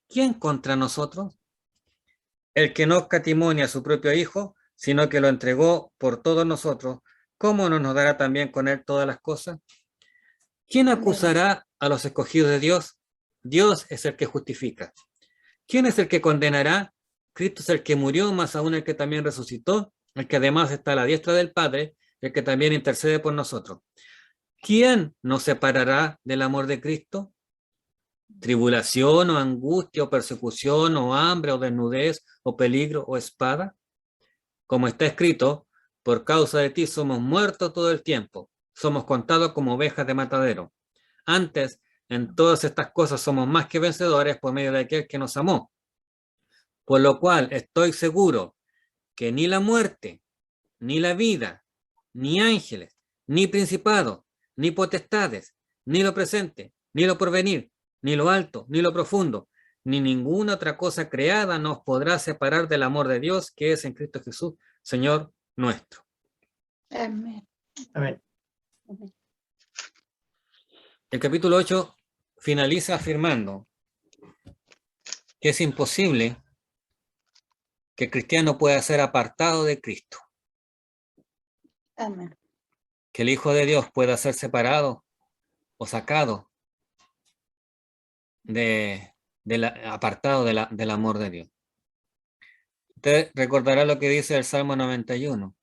¿quién contra nosotros? El que no escatimó a su propio Hijo, sino que lo entregó por todos nosotros, ¿cómo no nos dará también con él todas las cosas? ¿Quién acusará a los escogidos de Dios? Dios es el que justifica. ¿Quién es el que condenará? Cristo es el que murió, más aún el que también resucitó, el que además está a la diestra del Padre, el que también intercede por nosotros. ¿Quién nos separará del amor de Cristo? ¿Tribulación o angustia o persecución o hambre o desnudez o peligro o espada? Como está escrito, por causa de ti somos muertos todo el tiempo, somos contados como ovejas de matadero. Antes, en todas estas cosas somos más que vencedores por medio de aquel que nos amó. Por lo cual estoy seguro que ni la muerte, ni la vida, ni ángeles, ni principados, ni potestades, ni lo presente, ni lo porvenir, ni lo alto, ni lo profundo, ni ninguna otra cosa creada nos podrá separar del amor de Dios que es en Cristo Jesús, Señor nuestro. Amén. Amén. El capítulo 8 finaliza afirmando que es imposible que el cristiano pueda ser apartado de Cristo, Amén. que el Hijo de Dios pueda ser separado o sacado apartado del amor de Dios. Usted recordará lo que dice el Salmo 91.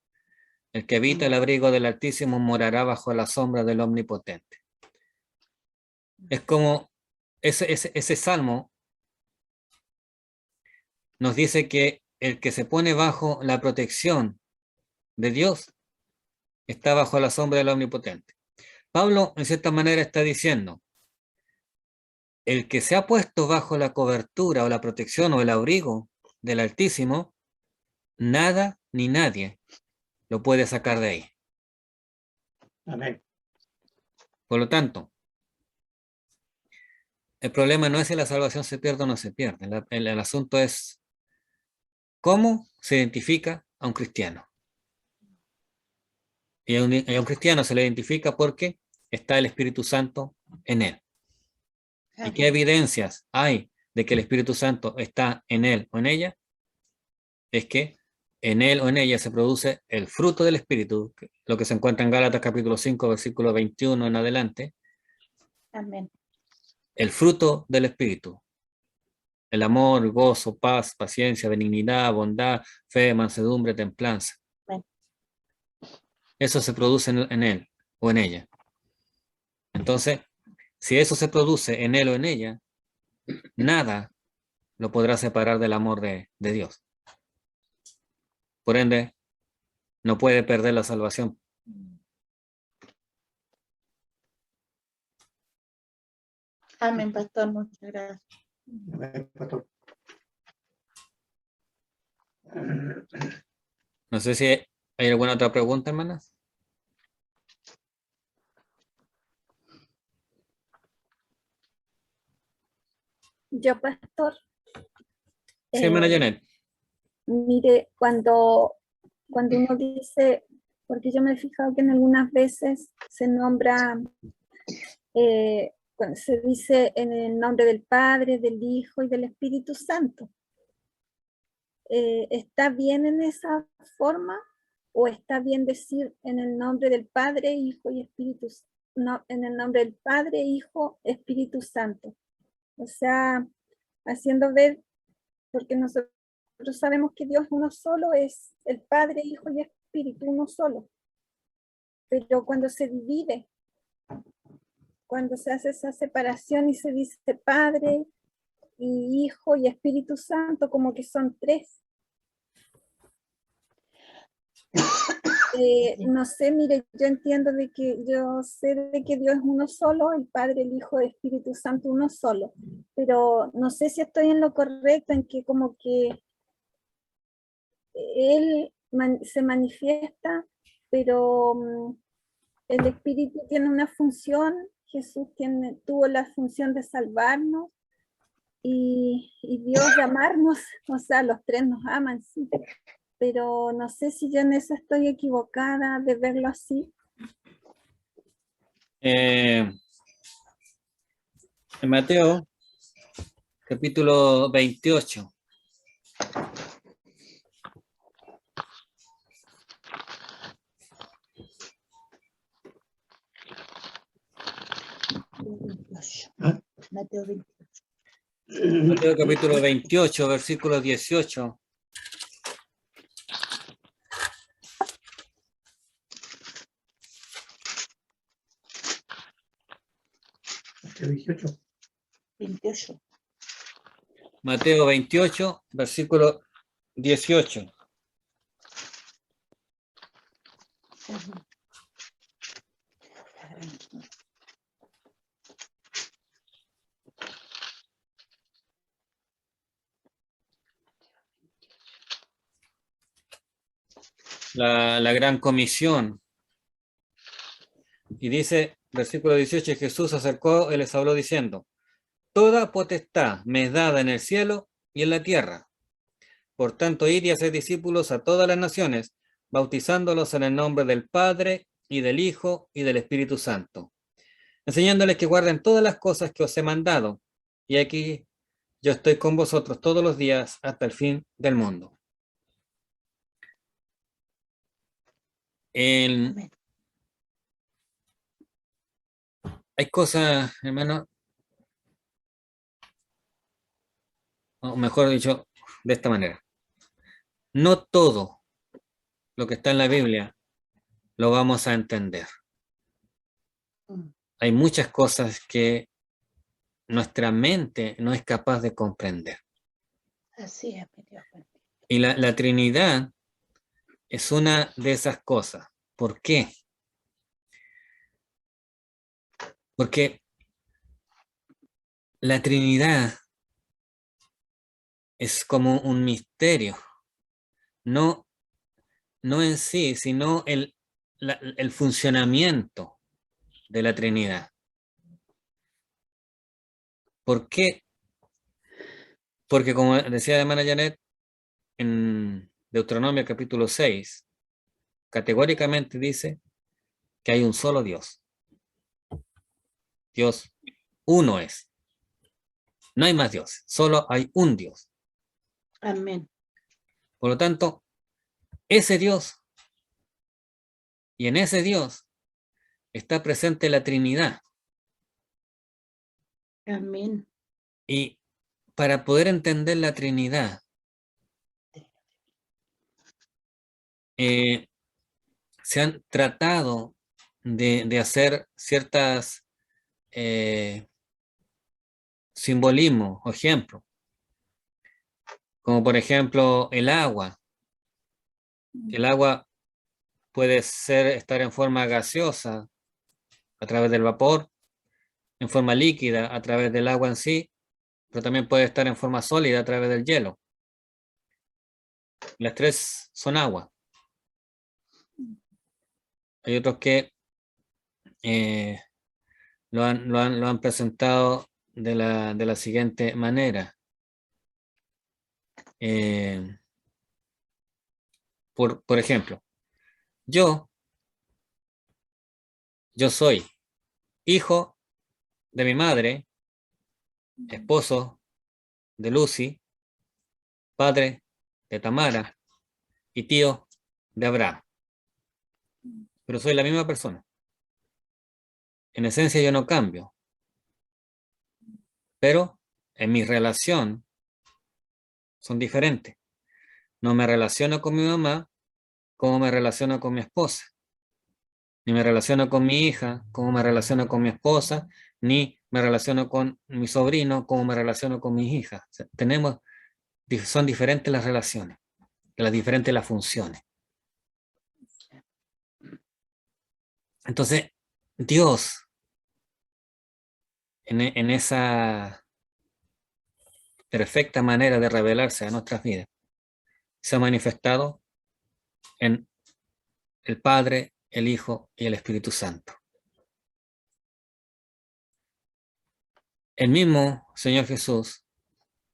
El que habita el abrigo del Altísimo morará bajo la sombra del Omnipotente. Es como ese salmo nos dice que el que se pone bajo la protección de Dios está bajo la sombra del Omnipotente. Pablo, en cierta manera, está diciendo: el que se ha puesto bajo la cobertura o la protección o el abrigo del Altísimo, nada ni nadie lo puede sacar de ahí. Amén. Por lo tanto, el problema no es si la salvación se pierde o no se pierde. El asunto es cómo se identifica a un cristiano. Y a un cristiano se le identifica porque está el Espíritu Santo en él. ¿Y qué evidencias hay de que el Espíritu Santo está en él o en ella? Es que en él o en ella se produce el fruto del Espíritu, lo que se encuentra en Gálatas capítulo 5, versículo 21 en adelante. Amén. El fruto del Espíritu: el amor, gozo, paz, paciencia, benignidad, bondad, fe, mansedumbre, templanza. Amén. Eso se produce en él o en ella. Entonces, si eso se produce en él o en ella, nada lo podrá separar del amor de Dios. Por ende, no puede perder la salvación. Amén, pastor. Muchas gracias. Amén, pastor. No sé si hay alguna otra pregunta, hermanas. Yo, pastor, Sí, hermana Janet. mire, cuando uno dice, porque yo me he fijado que en algunas veces se nombra, cuando se dice en el nombre del Padre, del Hijo y del Espíritu Santo. ¿Está bien en esa forma? ¿O está bien decir en el nombre del Padre, Hijo y Espíritu Santo? No, en el nombre del Padre, Hijo, Espíritu Santo. O sea, haciendo ver, porque nosotros sabemos que Dios uno solo es el Padre, Hijo y Espíritu, uno solo. Pero cuando se divide, cuando se hace esa separación y se dice Padre y Hijo y Espíritu Santo, como que son tres. No sé, mire, yo sé de que Dios es uno solo, el Padre, el Hijo, el Espíritu Santo, uno solo, pero no sé si estoy en lo correcto, en que como que Él se manifiesta, pero el Espíritu tiene una función, Jesús tuvo la función de salvarnos, y Dios de amarnos, o sea, los tres nos aman, sí. Pero no sé si yo en eso estoy equivocada de verlo así. En Mateo, capítulo 28. Mateo 28. Mateo capítulo 28, versículo 18. Este 18. 28. Mateo 28, versículo 18. Ujú. La gran comisión. Y dice, versículo 18, Jesús se acercó y les habló diciendo, toda potestad me es dada en el cielo y en la tierra. Por tanto, id y haced discípulos a todas las naciones, bautizándolos en el nombre del Padre y del Hijo y del Espíritu Santo, enseñándoles que guarden todas las cosas que os he mandado. Y aquí yo estoy con vosotros todos los días hasta el fin del mundo. Amén. Hay cosas, hermano, o mejor dicho, de esta manera. No todo lo que está en la Biblia lo vamos a entender. Mm. Hay muchas cosas que nuestra mente no es capaz de comprender. Así es, mi Dios. Y la Trinidad es una de esas cosas. ¿Por qué? Porque la Trinidad es como un misterio, no en sí, sino el funcionamiento de la Trinidad. ¿Por qué? Porque como decía la hermana Janet, en Deuteronomio capítulo 6, categóricamente dice que hay un solo Dios. Dios uno es. No hay más dioses, solo hay un Dios. Amén. Por lo tanto, ese Dios, y en ese Dios está presente la Trinidad. Amén. Y para poder entender la Trinidad, se han tratado de hacer ciertas simbolismos o ejemplos, como por ejemplo el agua. El agua puede estar en forma gaseosa a través del vapor, en forma líquida a través del agua en sí, pero también puede estar en forma sólida a través del hielo. Las tres son agua. Hay otros que lo han presentado de la siguiente manera. Por ejemplo, yo soy hijo de mi madre, esposo de Lucy, padre de Tamara y tío de Abraham. Pero soy la misma persona. En esencia yo no cambio, pero en mi relación son diferentes. No me relaciono con mi mamá como me relaciono con mi esposa. Ni me relaciono con mi hija como me relaciono con mi esposa, ni me relaciono con mi sobrino como me relaciono con mis hijas. O sea, son diferentes las relaciones, diferentes las funciones. Entonces, Dios, en esa perfecta manera de revelarse a nuestras vidas, se ha manifestado en el Padre, el Hijo y el Espíritu Santo. El mismo Señor Jesús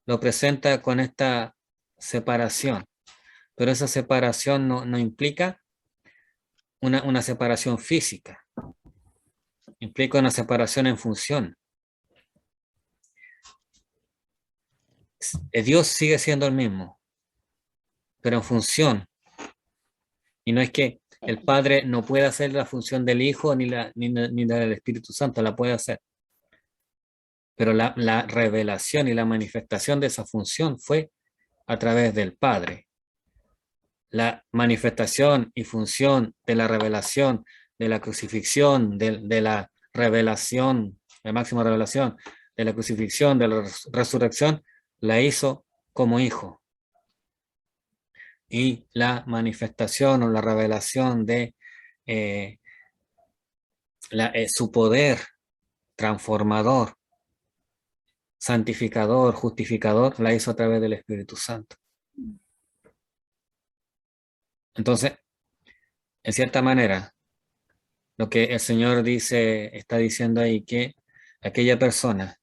lo presenta con esta separación, pero esa separación no implica una separación física, implica una separación en función. Dios sigue siendo el mismo, pero en función. Y no es que el Padre no pueda hacer la función del Hijo ni la del Espíritu Santo, la puede hacer. Pero la revelación y la manifestación de esa función fue a través del Padre. La manifestación y función de la revelación, de la crucifixión, de la revelación, la máxima revelación, de la crucifixión, de la resurrección, la hizo como Hijo. Y la manifestación o la revelación de su poder transformador, santificador, justificador, la hizo a través del Espíritu Santo. Entonces, en cierta manera, lo que el Señor dice, está diciendo ahí, que aquella persona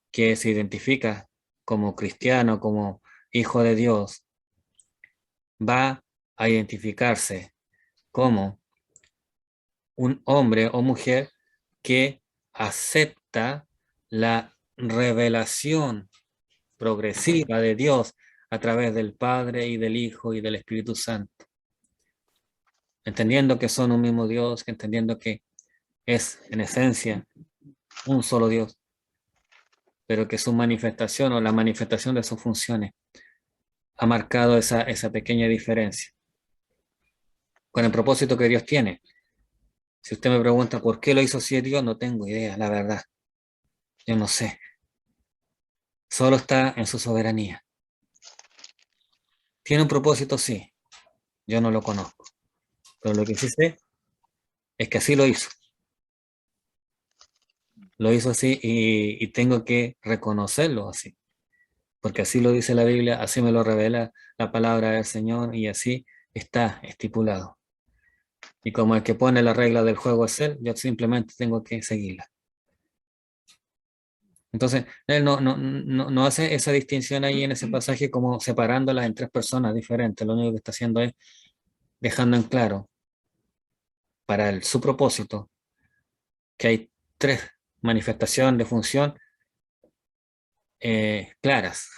que se identifica como cristiano, como hijo de Dios, va a identificarse como un hombre o mujer que acepta la revelación progresiva de Dios a través del Padre y del Hijo y del Espíritu Santo. Entendiendo que son un mismo Dios, entendiendo que es en esencia un solo Dios, pero que su manifestación o la manifestación de sus funciones ha marcado esa pequeña diferencia con el propósito que Dios tiene. Si usted me pregunta por qué lo hizo así Dios, no tengo idea, la verdad. Yo no sé. Solo está en su soberanía. ¿Tiene un propósito? Sí. Yo no lo conozco. Pero lo que sí sé es que así lo hizo. Lo hizo así y tengo que reconocerlo así. Porque así lo dice la Biblia, así me lo revela la palabra del Señor y así está estipulado. Y como el que pone la regla del juego es Él, yo simplemente tengo que seguirla. Entonces, Él no hace esa distinción ahí en ese pasaje como separándolas en tres personas diferentes. Lo único que está haciendo es dejando en claro para su propósito que hay tres manifestaciones de función claras.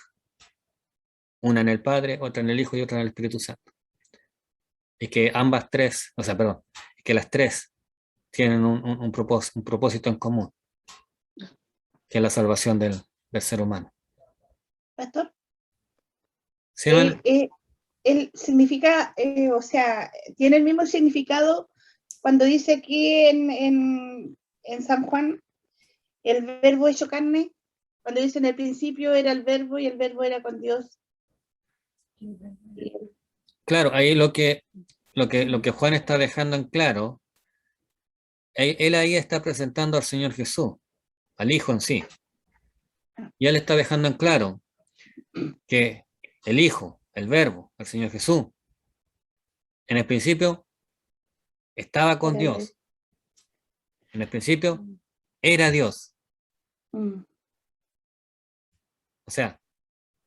Una en el Padre, otra en el Hijo y otra en el Espíritu Santo. Y que ambas tres, o sea, perdón, que las tres tienen un propósito en común, que es la salvación del ser humano. Pastor, ¿Sí, Manuel? él significa, o sea, tiene el mismo significado cuando dice aquí en San Juan, el verbo hecho carne, cuando dice en el principio era el verbo y el verbo era con Dios. Claro, ahí lo que Juan está dejando en claro, él ahí está presentando al Señor Jesús, al Hijo en sí. Y él está dejando en claro que el Hijo, el Verbo, el Señor Jesús, en el principio estaba con Dios. En el principio era Dios. O sea,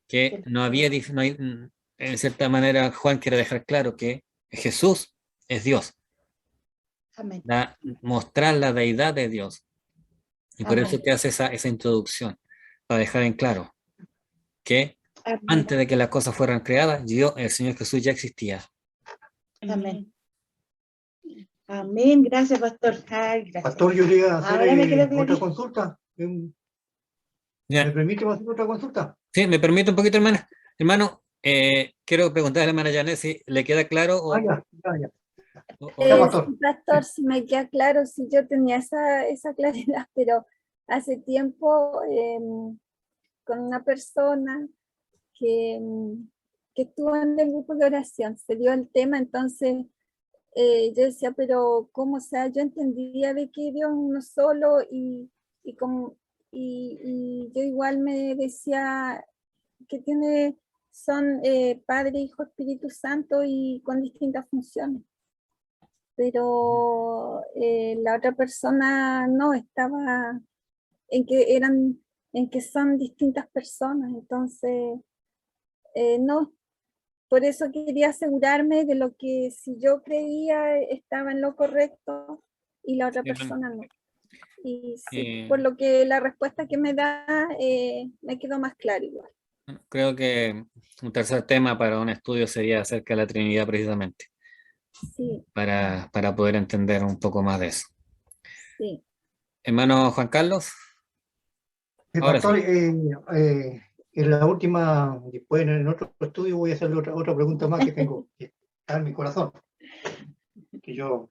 que no había, en cierta manera, Juan quiere dejar claro que Jesús es Dios. Amén. Mostrar la deidad de Dios. Y por Amén. eso te hace esa introducción, para dejar en claro que Amén. antes de que las cosas fueran creadas, el Señor Jesús ya existía. Amén. Amén. Gracias, pastor. Ay, gracias. Pastor, yo quería hacer Ahora me quedó otra clarito. consulta. Ya. ¿Me permite hacer otra consulta? Sí, me permite un poquito, hermana. Hermano, quiero preguntarle a la hermana Janet si le queda claro o... Ya. Ya, pastor. Sí, pastor, si me queda claro, si yo tenía esa claridad, pero hace tiempo con una persona que, que estuvo en el grupo de oración, se dio el tema, entonces yo decía, pero ¿cómo? O sea, yo entendía de que Dios es uno solo y yo igual me decía que son Padre, Hijo, Espíritu Santo y con distintas funciones. Pero la otra persona no estaba en que son distintas personas, entonces no, por eso quería asegurarme de lo que si yo creía estaba en lo correcto y la otra persona no. Y sí, Y por lo que la respuesta que me da me quedó más claro igual. creo que un tercer tema para un estudio sería acerca de la Trinidad precisamente, Sí, para poder entender un poco más de eso. sí. Hermano Juan Carlos, ahora Pastor, sí. en la última, después en otro estudio voy a hacerle otra pregunta más que tengo, que está en mi corazón. Que yo,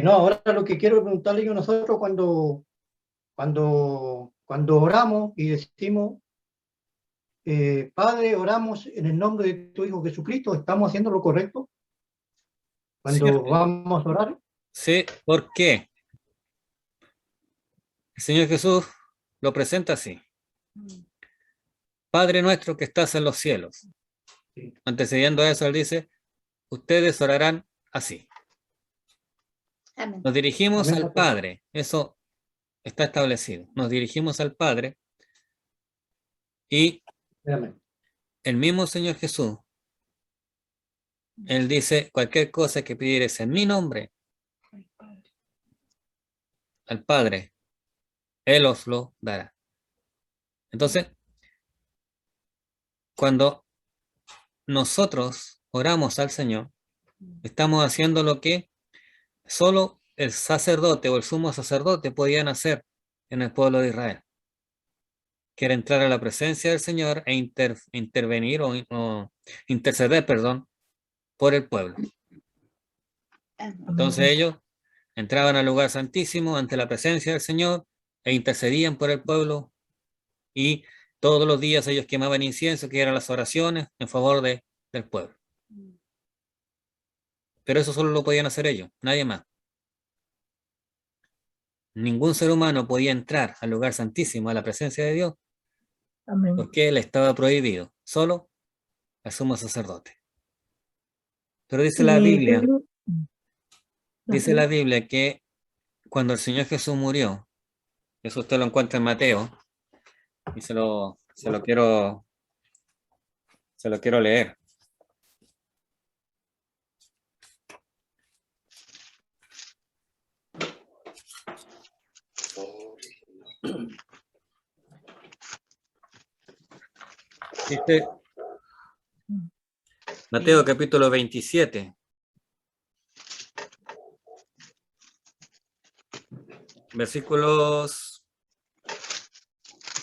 no, ahora lo que quiero preguntarle yo a nosotros cuando oramos y decimos, Padre, oramos en el nombre de tu Hijo Jesucristo, ¿estamos haciendo lo correcto cuando Cierto. vamos a orar? Sí, ¿por qué? El Señor Jesús lo presenta así. Padre nuestro que estás en los cielos. Sí. Antecediendo a eso, él dice, ustedes orarán así. Amén. Nos dirigimos Amén, al pastor. Padre, eso está establecido. Nos dirigimos al Padre y Amén. el mismo Señor Jesús, él dice, cualquier cosa que pidieres en mi nombre, al Padre, él os lo dará. Entonces, cuando nosotros oramos al Señor, estamos haciendo lo que solo el sacerdote o el sumo sacerdote podían hacer en el pueblo de Israel, que era entrar a la presencia del Señor e intervenir o interceder, perdón, por el pueblo. Amén. Entonces ellos entraban al lugar santísimo ante la presencia del Señor e intercedían por el pueblo, y todos los días ellos quemaban incienso, que eran las oraciones en favor del pueblo. Pero eso solo lo podían hacer ellos, nadie más. Ningún ser humano podía entrar al lugar santísimo, a la presencia de Dios, Amén. porque le estaba prohibido, solo al sumo sacerdote. Pero dice la Biblia, dice la Biblia que cuando el Señor Jesús murió, eso usted lo encuentra en Mateo, y se lo quiero leer. Dice Mateo capítulo 27. Versículos,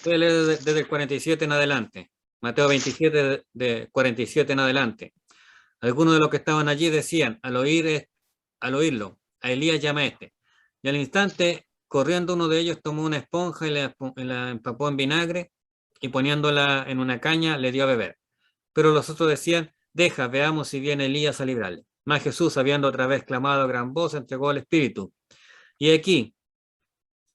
voy a leer desde el 47 en adelante. Mateo 27, de 47 en adelante. Algunos de los que estaban allí decían, al oírlo, a Elías llama a este. Y al instante, corriendo uno de ellos, tomó una esponja y la empapó en vinagre, y poniéndola en una caña, le dio a beber. Pero los otros decían, deja, veamos si viene Elías a librarle. Mas Jesús, habiendo otra vez clamado a gran voz, entregó al Espíritu. Y aquí,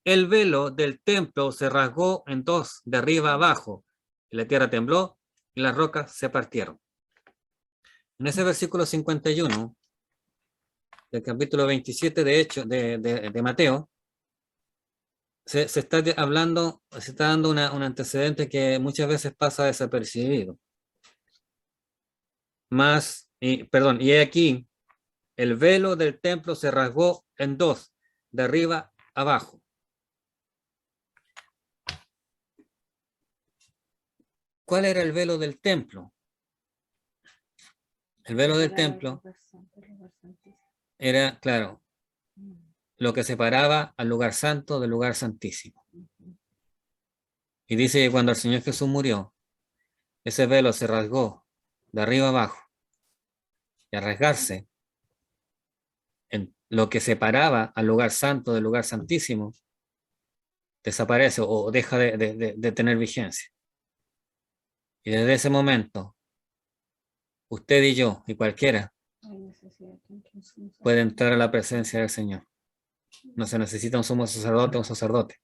el velo del templo se rasgó en dos, de arriba a abajo, y la tierra tembló, y las rocas se partieron. En ese versículo 51 del capítulo 27 de Mateo, se está hablando, se está dando un antecedente que muchas veces pasa desapercibido. Y aquí, el velo del templo se rasgó en dos, de arriba a abajo. ¿Cuál era el velo del templo? El velo del templo era, claro, lo que separaba al lugar santo del lugar santísimo. Y dice que cuando el Señor Jesús murió, ese velo se rasgó de arriba a abajo. Y al rasgarse, en lo que separaba al lugar santo del lugar santísimo, desaparece o deja de tener vigencia. Y desde ese momento, usted y yo, y cualquiera, puede entrar a la presencia del Señor. No se necesita un sumo sacerdote o un sacerdote.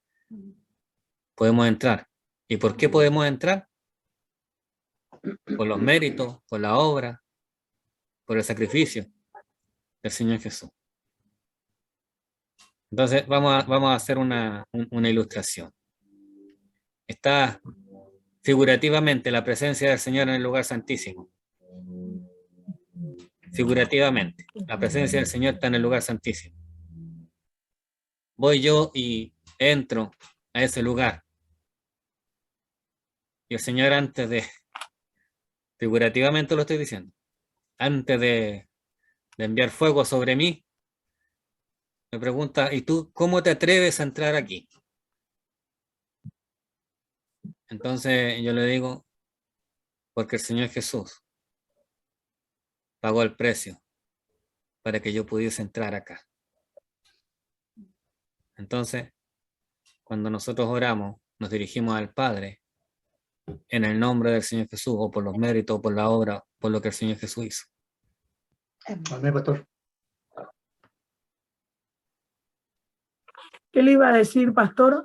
Podemos entrar. ¿Y por qué podemos entrar? Por los méritos, por la obra, por el sacrificio del Señor Jesús. Entonces vamos a hacer una ilustración. Está figurativamente la presencia del Señor en el lugar santísimo. Figurativamente, la presencia del Señor está en el lugar santísimo. voy yo y entro a ese lugar. Y el Señor antes de, figurativamente lo estoy diciendo, antes de enviar fuego sobre mí, me pregunta, ¿y tú cómo te atreves a entrar aquí? Entonces yo le digo, porque el Señor Jesús pagó el precio para que yo pudiese entrar acá. Entonces, cuando nosotros oramos, nos dirigimos al Padre en el nombre del Señor Jesús, o por los méritos, o por la obra, por lo que el Señor Jesús hizo. Amén, pastor. ¿Qué le iba a decir, pastor?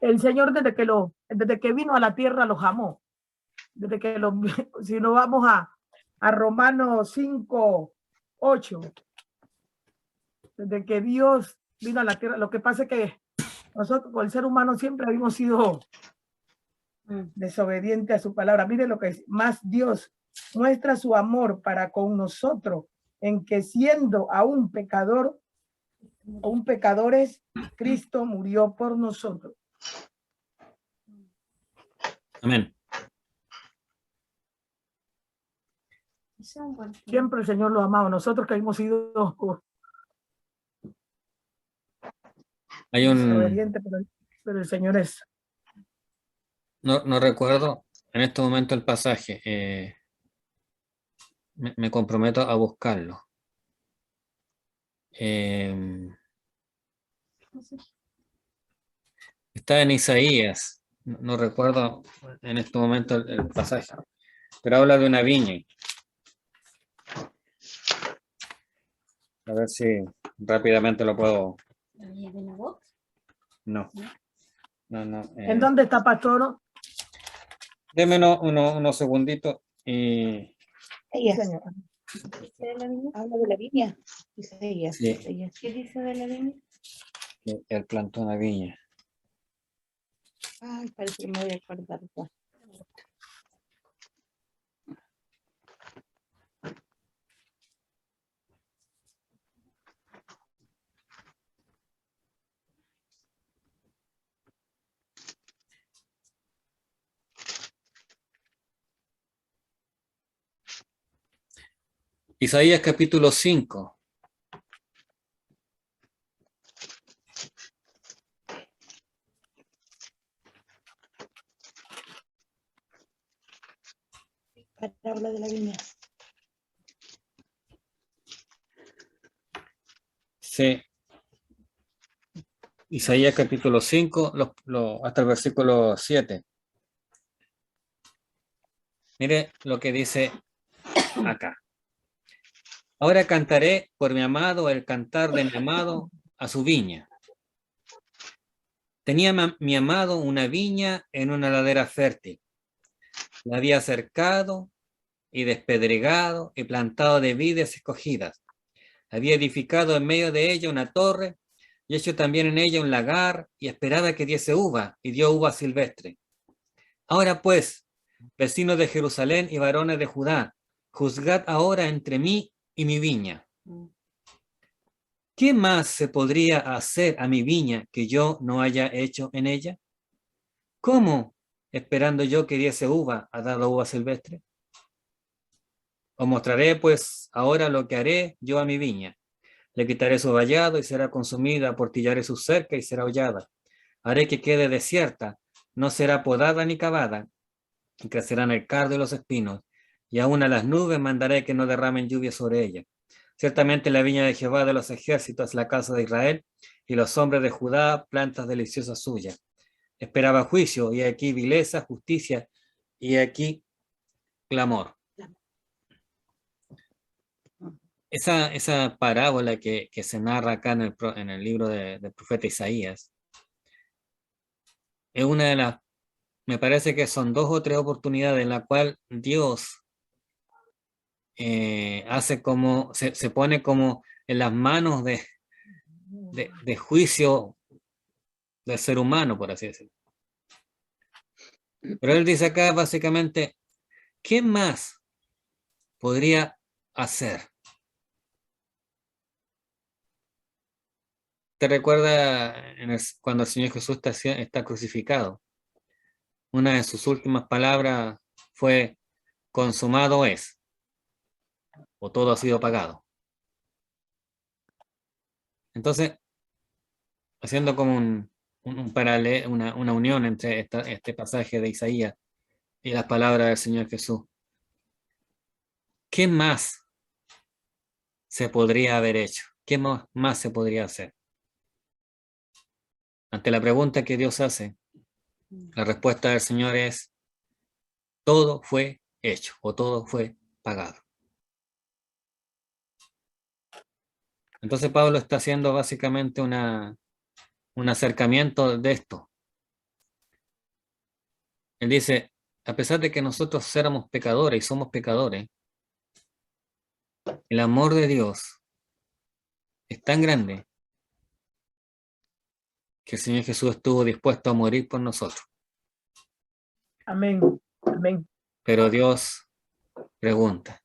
El Señor desde que vino a la tierra los amó. Desde que si nos vamos a Romanos 5:8, desde que Dios vino a la tierra, lo que pasa es que nosotros, el ser humano, siempre habíamos sido desobedientes a su palabra. Mire lo que es, más Dios muestra su amor para con nosotros, en que siendo aún pecadores, Cristo murió por nosotros. Amén. Siempre el Señor lo ha amado. Nosotros que hemos sido Hay un, desobedientes, pero el Señor es. no recuerdo en este momento el pasaje, me comprometo a buscarlo. Está en Isaías, no recuerdo en este momento el pasaje, pero habla de una viña. A ver si rápidamente lo puedo. No. ¿En dónde está, pastor? Deme unos segunditos y Isaías. Señor. Habla de la viña. Isaías. Sí. Isaías. ¿Qué dice de la viña? que él plantó una viña. Ay, parece que me voy a acordar ya. Isaías capítulo 5. Parábola de la viña. Sí. Isaías capítulo 5, hasta el versículo 7. Mire lo que dice acá. Ahora cantaré por mi amado el cantar de mi amado a su viña. Tenía mi amado una viña en una ladera fértil. La había cercado y despedregado y plantado de vides escogidas. Había edificado en medio de ella una torre y hecho también en ella un lagar y esperaba que diese uva y dio uva silvestre. Ahora pues, vecinos de Jerusalén y varones de Judá, juzgad ahora entre mí y mi viña. ¿Qué más se podría hacer a mi viña que yo no haya hecho en ella? ¿Cómo, esperando yo que diese uva, ha dado uva silvestre? Os mostraré pues ahora lo que haré yo a mi viña. Le quitaré su vallado y será consumida, aportillaré su cerca y será hollada. Haré que quede desierta, no será podada ni cavada, y crecerán el cardo y los espinos, y aún a las nubes mandaré que no derramen lluvia sobre ella. Ciertamente la viña de Jehová de los ejércitos es la casa de Israel, y los hombres de Judá plantas deliciosas suyas. Esperaba juicio, y aquí vileza, justicia, y aquí clamor. Esa parábola que se narra acá en el libro del profeta Isaías es una de las, me parece que son 2 o 3 oportunidades en la cual Dios hace como, se pone como en las manos de juicio del ser humano, por así decirlo. Pero él dice acá básicamente, ¿qué más podría hacer? ¿Te recuerda cuando el Señor Jesús está crucificado? Una de sus últimas palabras fue, consumado es, o todo ha sido pagado. Entonces, haciendo como un paralelo, una unión entre este pasaje de Isaías y las palabras del Señor Jesús, ¿qué más se podría haber hecho? ¿Qué más se podría hacer? Ante la pregunta que Dios hace, la respuesta del Señor es, todo fue hecho o todo fue pagado. Entonces Pablo está haciendo básicamente un acercamiento de esto. Él dice, a pesar de que nosotros éramos pecadores y somos pecadores, el amor de Dios es tan grande que el Señor Jesús estuvo dispuesto a morir por nosotros. Amén. Amén. Pero Dios pregunta,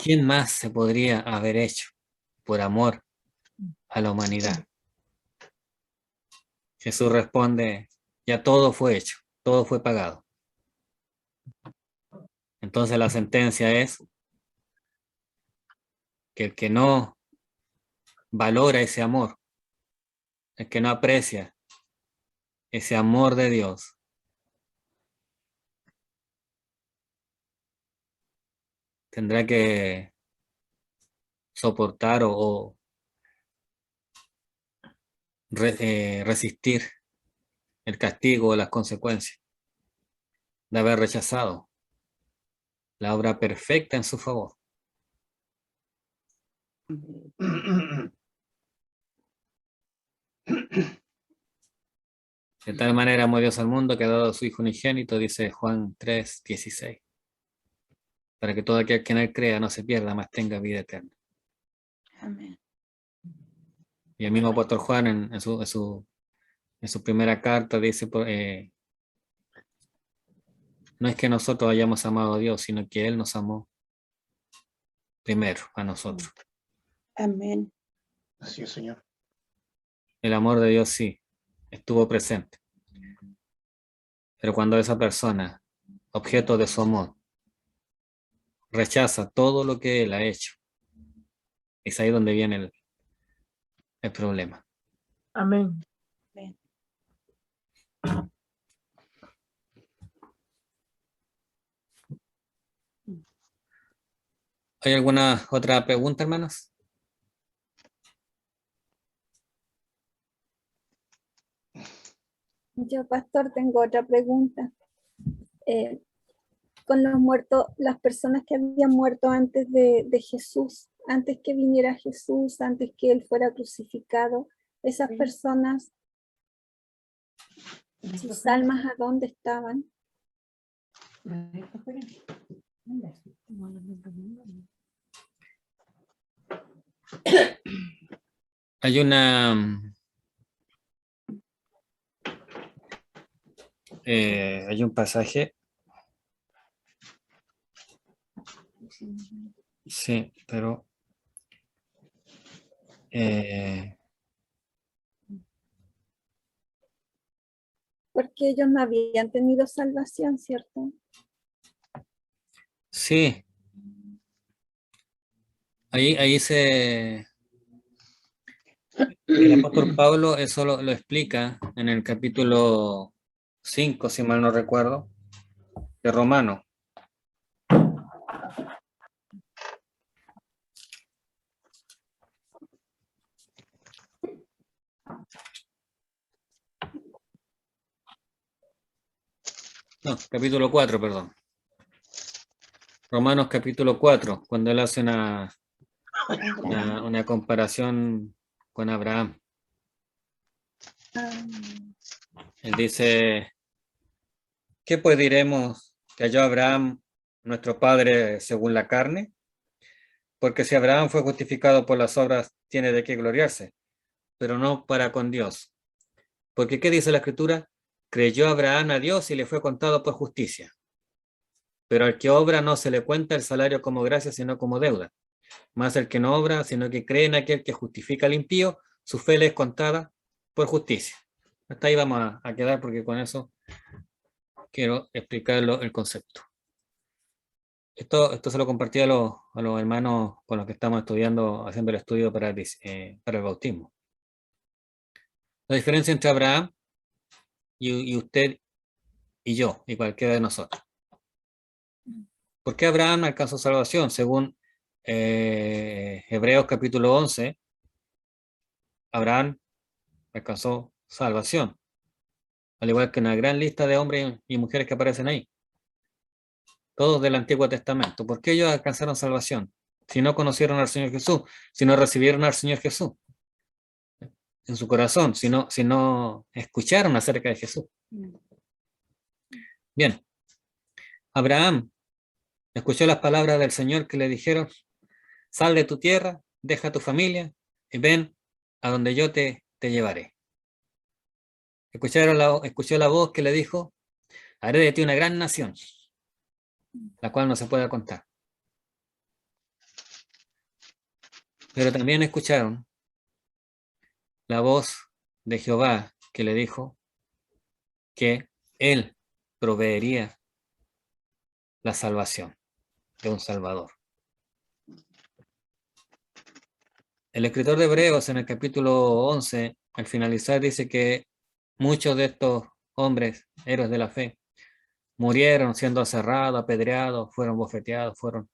¿quién más se podría haber hecho por amor a la humanidad? Jesús responde, ya todo fue hecho, todo fue pagado. Entonces la sentencia es que el que no valora ese amor, el que no aprecia ese amor de Dios, tendrá que soportar o resistir el castigo o las consecuencias de haber rechazado la obra perfecta en su favor. De tal manera amó Dios al mundo que ha dado a su Hijo unigénito, dice Juan 3:16, para que todo aquel que en él crea no se pierda, mas tenga vida eterna. Amén. Y el mismo apóstol Juan en su primera carta dice, no es que nosotros hayamos amado a Dios, sino que Él nos amó primero a nosotros. Amén. Así es, Señor. El amor de Dios sí, estuvo presente. Pero cuando esa persona, objeto de su amor, rechaza todo lo que Él ha hecho, es ahí donde viene el problema. Amén. ¿Hay alguna otra pregunta, hermanos? Yo, pastor, tengo otra pregunta. Con los muertos, las personas que habían muerto antes de Jesús, antes que viniera Jesús, antes que Él fuera crucificado, esas personas, sus almas, ¿a dónde estaban? Hay hay un pasaje. Sí, pero Porque ellos no habían tenido salvación, ¿cierto? sí, ahí el apóstol Pablo eso lo explica en el capítulo 5, si mal no recuerdo, de Romanos. No, capítulo 4, perdón. Romanos capítulo 4, cuando él hace una comparación con Abraham. Él dice, ¿qué pues diremos que halló Abraham, nuestro padre, según la carne? Porque si Abraham fue justificado por las obras, tiene de qué gloriarse, pero no para con Dios. Porque ¿qué dice la Escritura? Creyó Abraham a Dios y le fue contado por justicia. Pero al que obra no se le cuenta el salario como gracia, sino como deuda. Más el que no obra, sino que cree en aquel que justifica al impío, su fe le es contada por justicia. Hasta ahí vamos a quedar porque con eso quiero explicarlo el concepto. Esto se lo compartí a los hermanos con los que estamos estudiando, haciendo el estudio para el bautismo. La diferencia entre Abraham y usted y yo, y cualquiera de nosotros. ¿Por qué Abraham alcanzó salvación? Según Hebreos capítulo 11, Abraham alcanzó salvación, al igual que una gran lista de hombres y mujeres que aparecen ahí, todos del Antiguo Testamento. ¿Por qué ellos alcanzaron salvación? Si no conocieron al Señor Jesús, si no recibieron al Señor Jesús en su corazón, si no escucharon acerca de Jesús. Bien, Abraham escuchó las palabras del Señor que le dijeron: sal de tu tierra, deja tu familia y ven a donde yo te llevaré. Escuchó la voz que le dijo: haré de ti una gran nación, la cual no se puede contar. Pero también escucharon la voz de Jehová que le dijo que él proveería la salvación de un Salvador. El escritor de Hebreos en el capítulo 11, al finalizar, dice que muchos de estos hombres, héroes de la fe, murieron siendo aserrados, apedreados, fueron bofeteados, fueron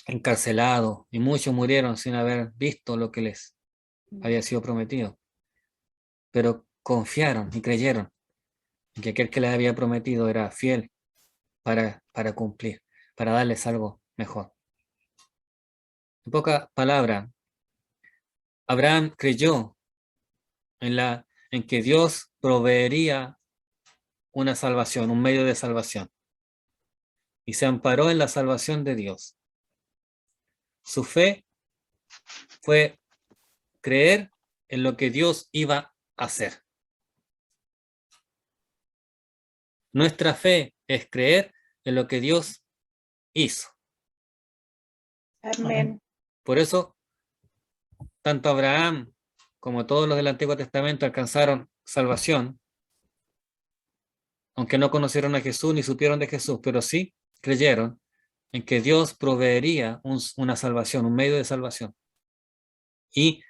encarcelados, y muchos murieron sin haber visto lo que les había sido prometido. Pero confiaron y creyeron en que aquel que les había prometido era fiel para cumplir, para darles algo mejor. En pocas palabras, Abraham creyó en que Dios proveería una salvación, un medio de salvación, y se amparó en la salvación de Dios. Su fe fue creer en lo que Dios iba a hacer. Nuestra fe es creer en lo que Dios hizo. Amén. Por eso, tanto Abraham como todos los del Antiguo Testamento alcanzaron salvación, aunque no conocieron a Jesús ni supieron de Jesús, pero sí creyeron en que Dios proveería una salvación, un medio de salvación. Y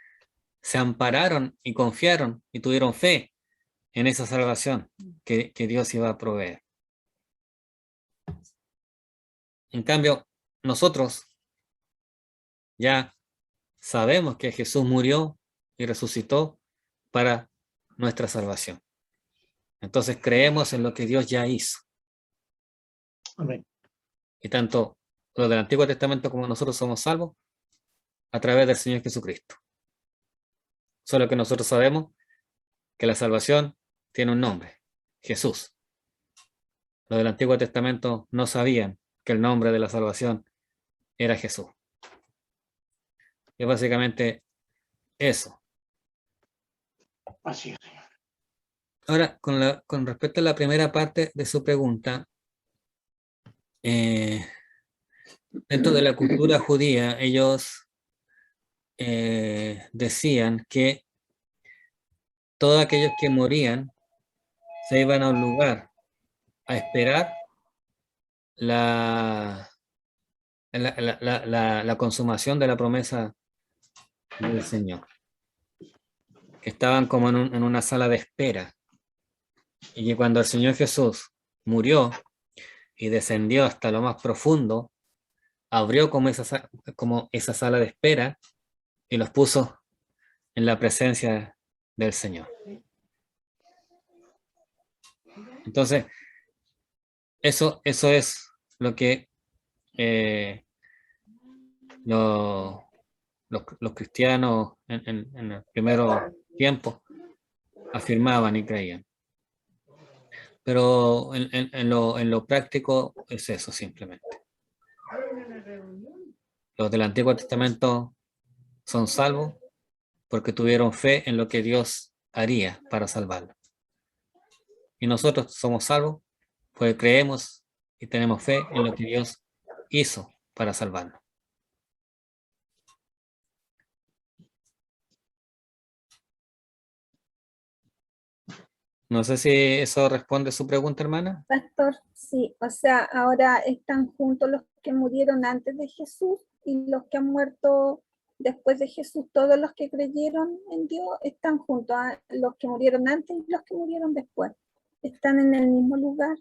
se ampararon y confiaron y tuvieron fe en esa salvación que Dios iba a proveer. En cambio, nosotros ya sabemos que Jesús murió y resucitó para nuestra salvación. Entonces creemos en lo que Dios ya hizo. Amén. Y tanto los del Antiguo Testamento como nosotros somos salvos a través del Señor Jesucristo. Solo que nosotros sabemos que la salvación tiene un nombre: Jesús. Los del Antiguo Testamento no sabían que el nombre de la salvación era Jesús. Es básicamente eso. Así es, Señor. Ahora, con respecto a la primera parte de su pregunta, dentro de la cultura judía, ellos decían que todos aquellos que morían se iban a un lugar a esperar la consumación de la promesa del Señor. Que estaban como en una sala de espera. Y que cuando el Señor Jesús murió y descendió hasta lo más profundo, abrió como esa sala de espera y los puso en la presencia del Señor. Entonces, eso es lo que los cristianos en el primer tiempo afirmaban y creían. Pero en lo práctico es eso simplemente. Los del Antiguo Testamento son salvos porque tuvieron fe en lo que Dios haría para salvarlos. Y nosotros somos salvos porque creemos y tenemos fe en lo que Dios hizo para salvarnos. No sé si eso responde a su pregunta, hermana. Pastor, sí, o sea, ahora están juntos los que murieron antes de Jesús y los que han muerto después de Jesús. Todos los que creyeron en Dios están juntos, los que murieron antes y los que murieron después. Están en el mismo lugar.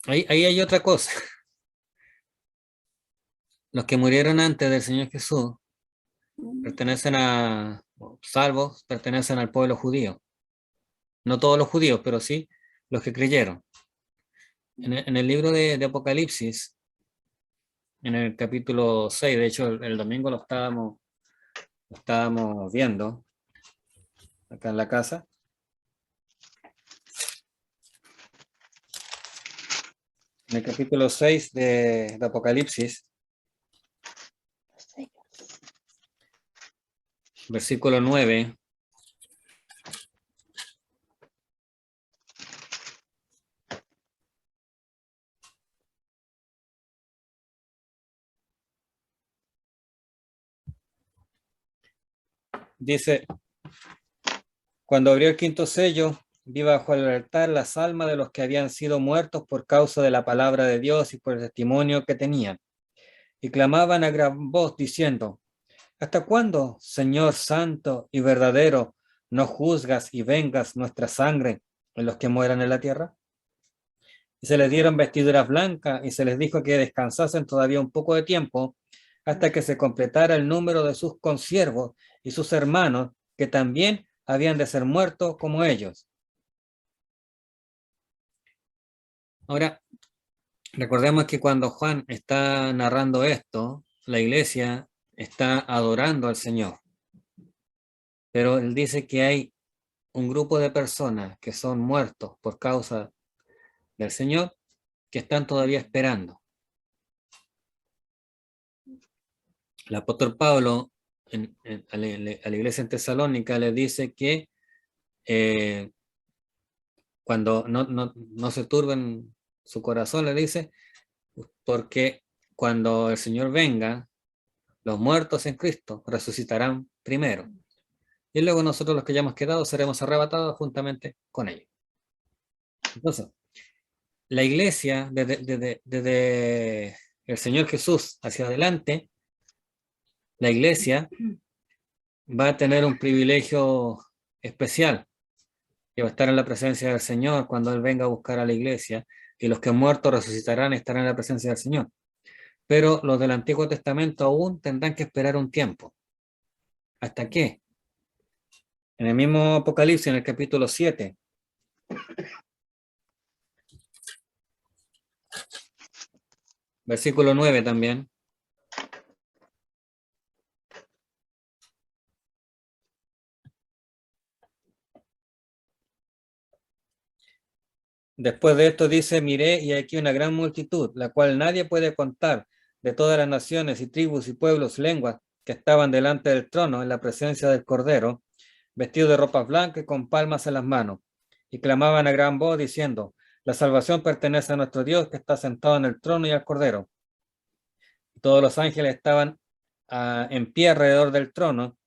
Ahí hay otra cosa. Los que murieron antes del Señor Jesús pertenecen salvos, pertenecen al pueblo judío. No todos los judíos, pero sí los que creyeron. En el libro de Apocalipsis, en el capítulo 6, de hecho el domingo lo estábamos viendo acá en la casa. En el capítulo 6 de Apocalipsis, versículo 9. Dice, cuando abrió el quinto sello, vi bajo el altar las almas de los que habían sido muertos por causa de la palabra de Dios y por el testimonio que tenían. Y clamaban a gran voz diciendo, ¿hasta cuándo, Señor santo y verdadero, no juzgas y vengas nuestra sangre en los que mueran en la tierra? Y se les dieron vestiduras blancas y se les dijo que descansasen todavía un poco de tiempo hasta que se completara el número de sus consiervos y sus hermanos que también habían de ser muertos como ellos. Ahora, recordemos que cuando Juan está narrando esto, la iglesia está adorando al Señor. Pero él dice que hay un grupo de personas que son muertos por causa del Señor que están todavía esperando. El apóstol Pablo a la iglesia en Tesalónica le dice que cuando no se turben su corazón, le dice, porque cuando el Señor venga, los muertos en Cristo resucitarán primero. Y luego nosotros los que hayamos quedado seremos arrebatados juntamente con ellos. Entonces, la iglesia, desde el Señor Jesús hacia adelante, la iglesia va a tener un privilegio especial, que va a estar en la presencia del Señor cuando Él venga a buscar a la iglesia, y los que muertos resucitarán y estarán en la presencia del Señor. Pero los del Antiguo Testamento aún tendrán que esperar un tiempo. ¿Hasta qué? En el mismo Apocalipsis, en el capítulo 7, versículo 9 también. Después de esto dice, miré y aquí una gran multitud, la cual nadie puede contar, de todas las naciones y tribus y pueblos, lenguas, que estaban delante del trono en la presencia del Cordero, vestidos de ropas blancas y con palmas en las manos, y clamaban a gran voz diciendo, la salvación pertenece a nuestro Dios que está sentado en el trono y al Cordero. Y todos los ángeles estaban en pie alrededor del trono,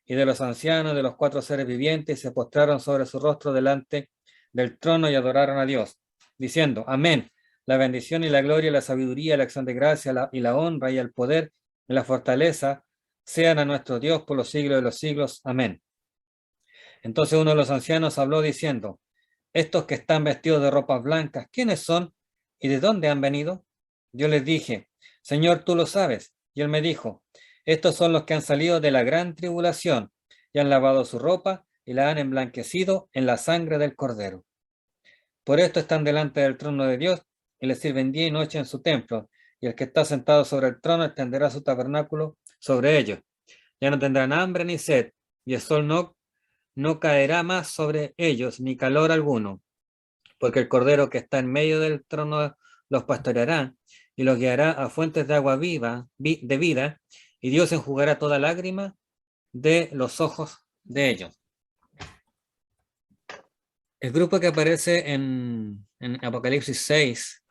y de los ancianos, de los 4 seres vivientes, se postraron sobre su rostro delante del trono y adoraron a Dios, diciendo, amén, la bendición y la gloria y la sabiduría, la acción de gracia y la honra y el poder y la fortaleza sean a nuestro Dios por los siglos de los siglos, amén. Entonces uno de los ancianos habló diciendo, estos que están vestidos de ropas blancas, ¿quiénes son y de dónde han venido? Yo les dije, Señor, tú lo sabes. Y él me dijo, estos son los que han salido de la gran tribulación y han lavado su ropa y la han emblanquecido en la sangre del Cordero. Por esto están delante del trono de Dios y le sirven día y noche en su templo, y el que está sentado sobre el trono extenderá su tabernáculo sobre ellos. Ya no tendrán hambre ni sed, y el sol no caerá más sobre ellos, ni calor alguno, porque el Cordero que está en medio del trono los pastoreará y los guiará a fuentes de agua viva, de vida, y Dios enjugará toda lágrima de los ojos de ellos. El grupo que aparece en Apocalipsis 6,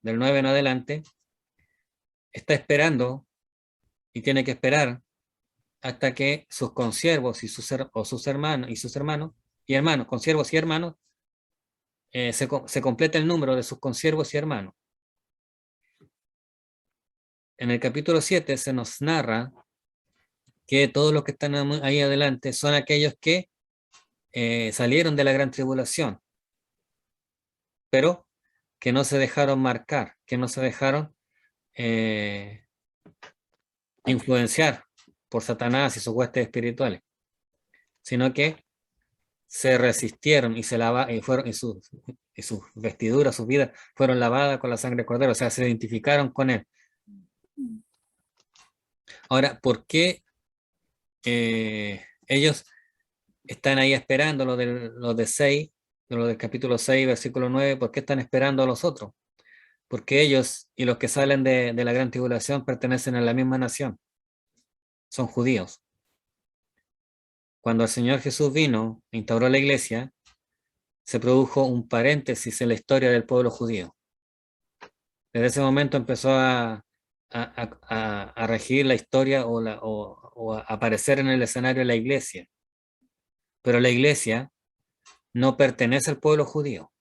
del 9 en adelante, está esperando y tiene que esperar hasta que sus consiervos y sus hermanos y hermanos, consiervos y hermanos, se complete el número de sus consiervos y hermanos. En el capítulo 7 se nos narra que todos los que están ahí adelante son aquellos que salieron de la gran tribulación, pero que no se dejaron marcar, que no se dejaron influenciar por Satanás y sus huestes espirituales, sino que se resistieron y sus vestiduras, sus vidas fueron lavadas con la sangre del Cordero, o sea, se identificaron con él. Ahora, ¿por qué ellos están ahí esperando los del capítulo 6, versículo 9? ¿Por qué están esperando a los otros? Porque ellos y los que salen de la gran tribulación pertenecen a la misma nación, son judíos. Cuando el Señor Jesús vino e instauró la iglesia, se produjo un paréntesis en la historia del pueblo judío. Desde ese momento empezó a regir la historia o a aparecer en el escenario de la iglesia. Pero la iglesia no pertenece al pueblo judío,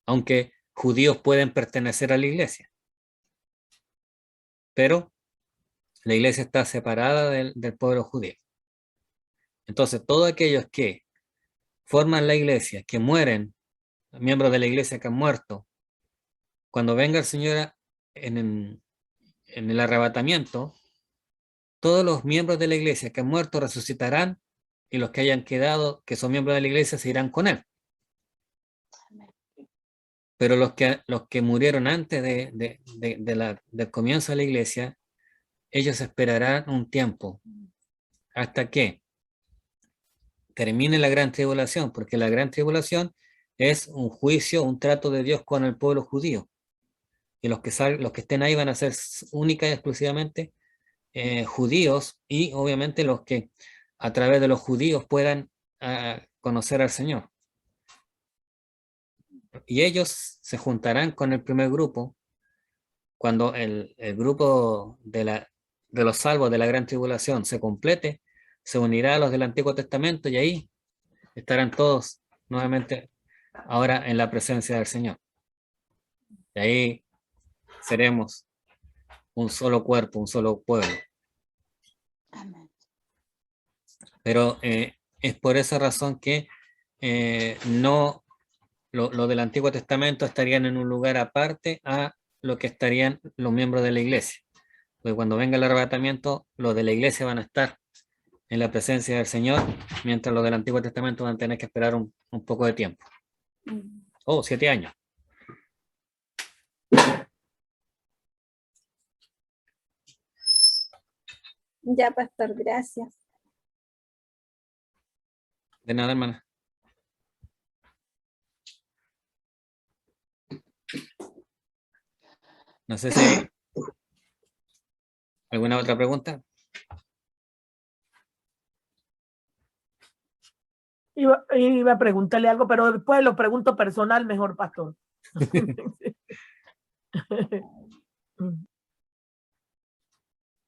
aunque judíos pueden pertenecer a la iglesia. Pero la iglesia está separada del pueblo judío. Entonces, todos aquellos que forman la iglesia, que mueren, miembros de la iglesia que han muerto, cuando venga el Señor en el arrebatamiento, todos los miembros de la iglesia que han muerto resucitarán, y los que hayan quedado, que son miembros de la iglesia, se irán con él. Pero los que murieron antes del comienzo de la iglesia, ellos esperarán un tiempo hasta que termine la gran tribulación, porque la gran tribulación es un juicio, un trato de Dios con el pueblo judío. Y los que estén ahí van a ser única y exclusivamente judíos, y obviamente los que a través de los judíos puedan conocer al Señor. Y ellos se juntarán con el primer grupo cuando el grupo de los salvos de la gran tribulación se complete, se unirá a los del Antiguo Testamento, y ahí estarán todos nuevamente ahora en la presencia del Señor. Y ahí seremos un solo cuerpo, un solo pueblo. Amén. Pero es por esa razón que no lo del Antiguo Testamento estarían en un lugar aparte a lo que estarían los miembros de la iglesia. Porque cuando venga el arrebatamiento, los de la iglesia van a estar en la presencia del Señor, mientras los del Antiguo Testamento van a tener que esperar un poco de tiempo. 7 años. Ya, pastor, gracias. De nada, hermana. No sé si alguna otra pregunta. Iba a preguntarle algo, pero después lo pregunto personal mejor, pastor.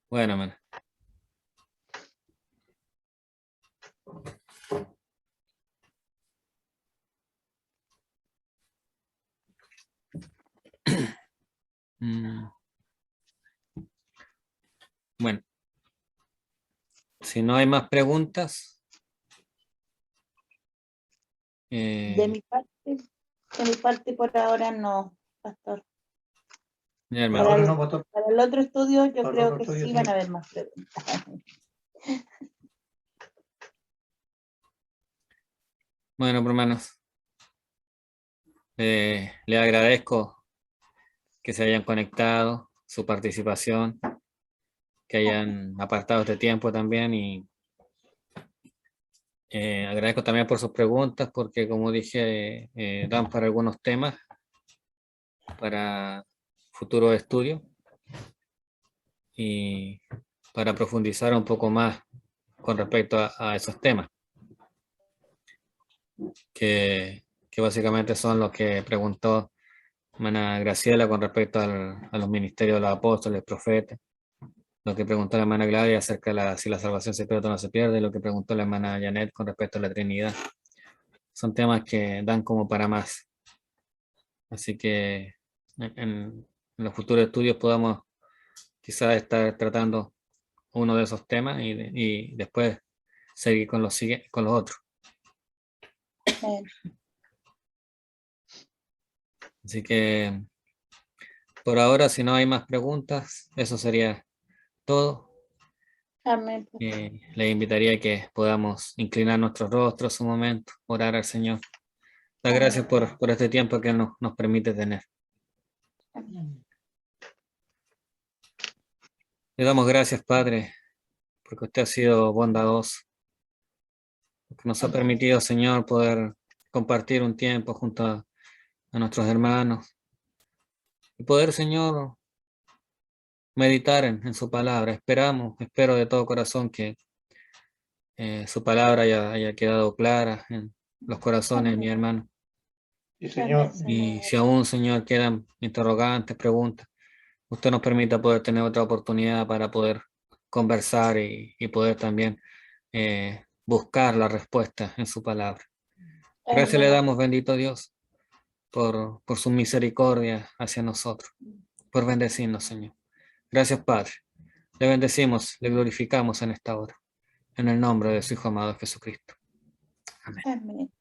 Bueno, hermana. Bueno, si no hay más preguntas, De mi parte por ahora no, pastor. ya, hermano. Ahora no, pastor. Para el otro estudio yo Para el creo otro que estudio, sí sí. van a haber más preguntas. Bueno, hermanos, le agradezco que se hayan conectado, su participación, que hayan apartado este tiempo también, y agradezco también por sus preguntas, porque como dije, dan para algunos temas para futuro estudio y para profundizar un poco más con respecto a esos temas, que básicamente son los que preguntó hermana Graciela con respecto a los ministerios de los apóstoles, profetas, lo que preguntó la hermana Gladia acerca de si la salvación se pierde o no se pierde, lo que preguntó la hermana Janet con respecto a la Trinidad. Son temas que dan como para más. Así que en los futuros estudios podamos quizás estar tratando uno de esos temas y después seguir con los otros. Amén. Así que por ahora, si no hay más preguntas, eso sería todo. Amén. Les invitaría a que podamos inclinar nuestros rostros un momento, orar al Señor. Dar gracias por este tiempo que nos permite tener. Le damos gracias, Padre, porque usted ha sido bondadoso, porque nos ha permitido, Señor, poder compartir un tiempo junto a nuestros hermanos y poder, Señor, meditar en su palabra. Espero de todo corazón que su palabra haya quedado clara en los corazones de mi hermano. Sí, Señor. Y si aún, Señor, quedan interrogantes, preguntas, usted nos permita poder tener otra oportunidad para poder conversar y poder también buscar la respuesta en su palabra. Gracias le damos, bendito Dios, por su misericordia hacia nosotros, por bendecirnos, Señor. Gracias, Padre. Le bendecimos, le glorificamos en esta hora, en el nombre de su Hijo amado Jesucristo. Amén. Amén.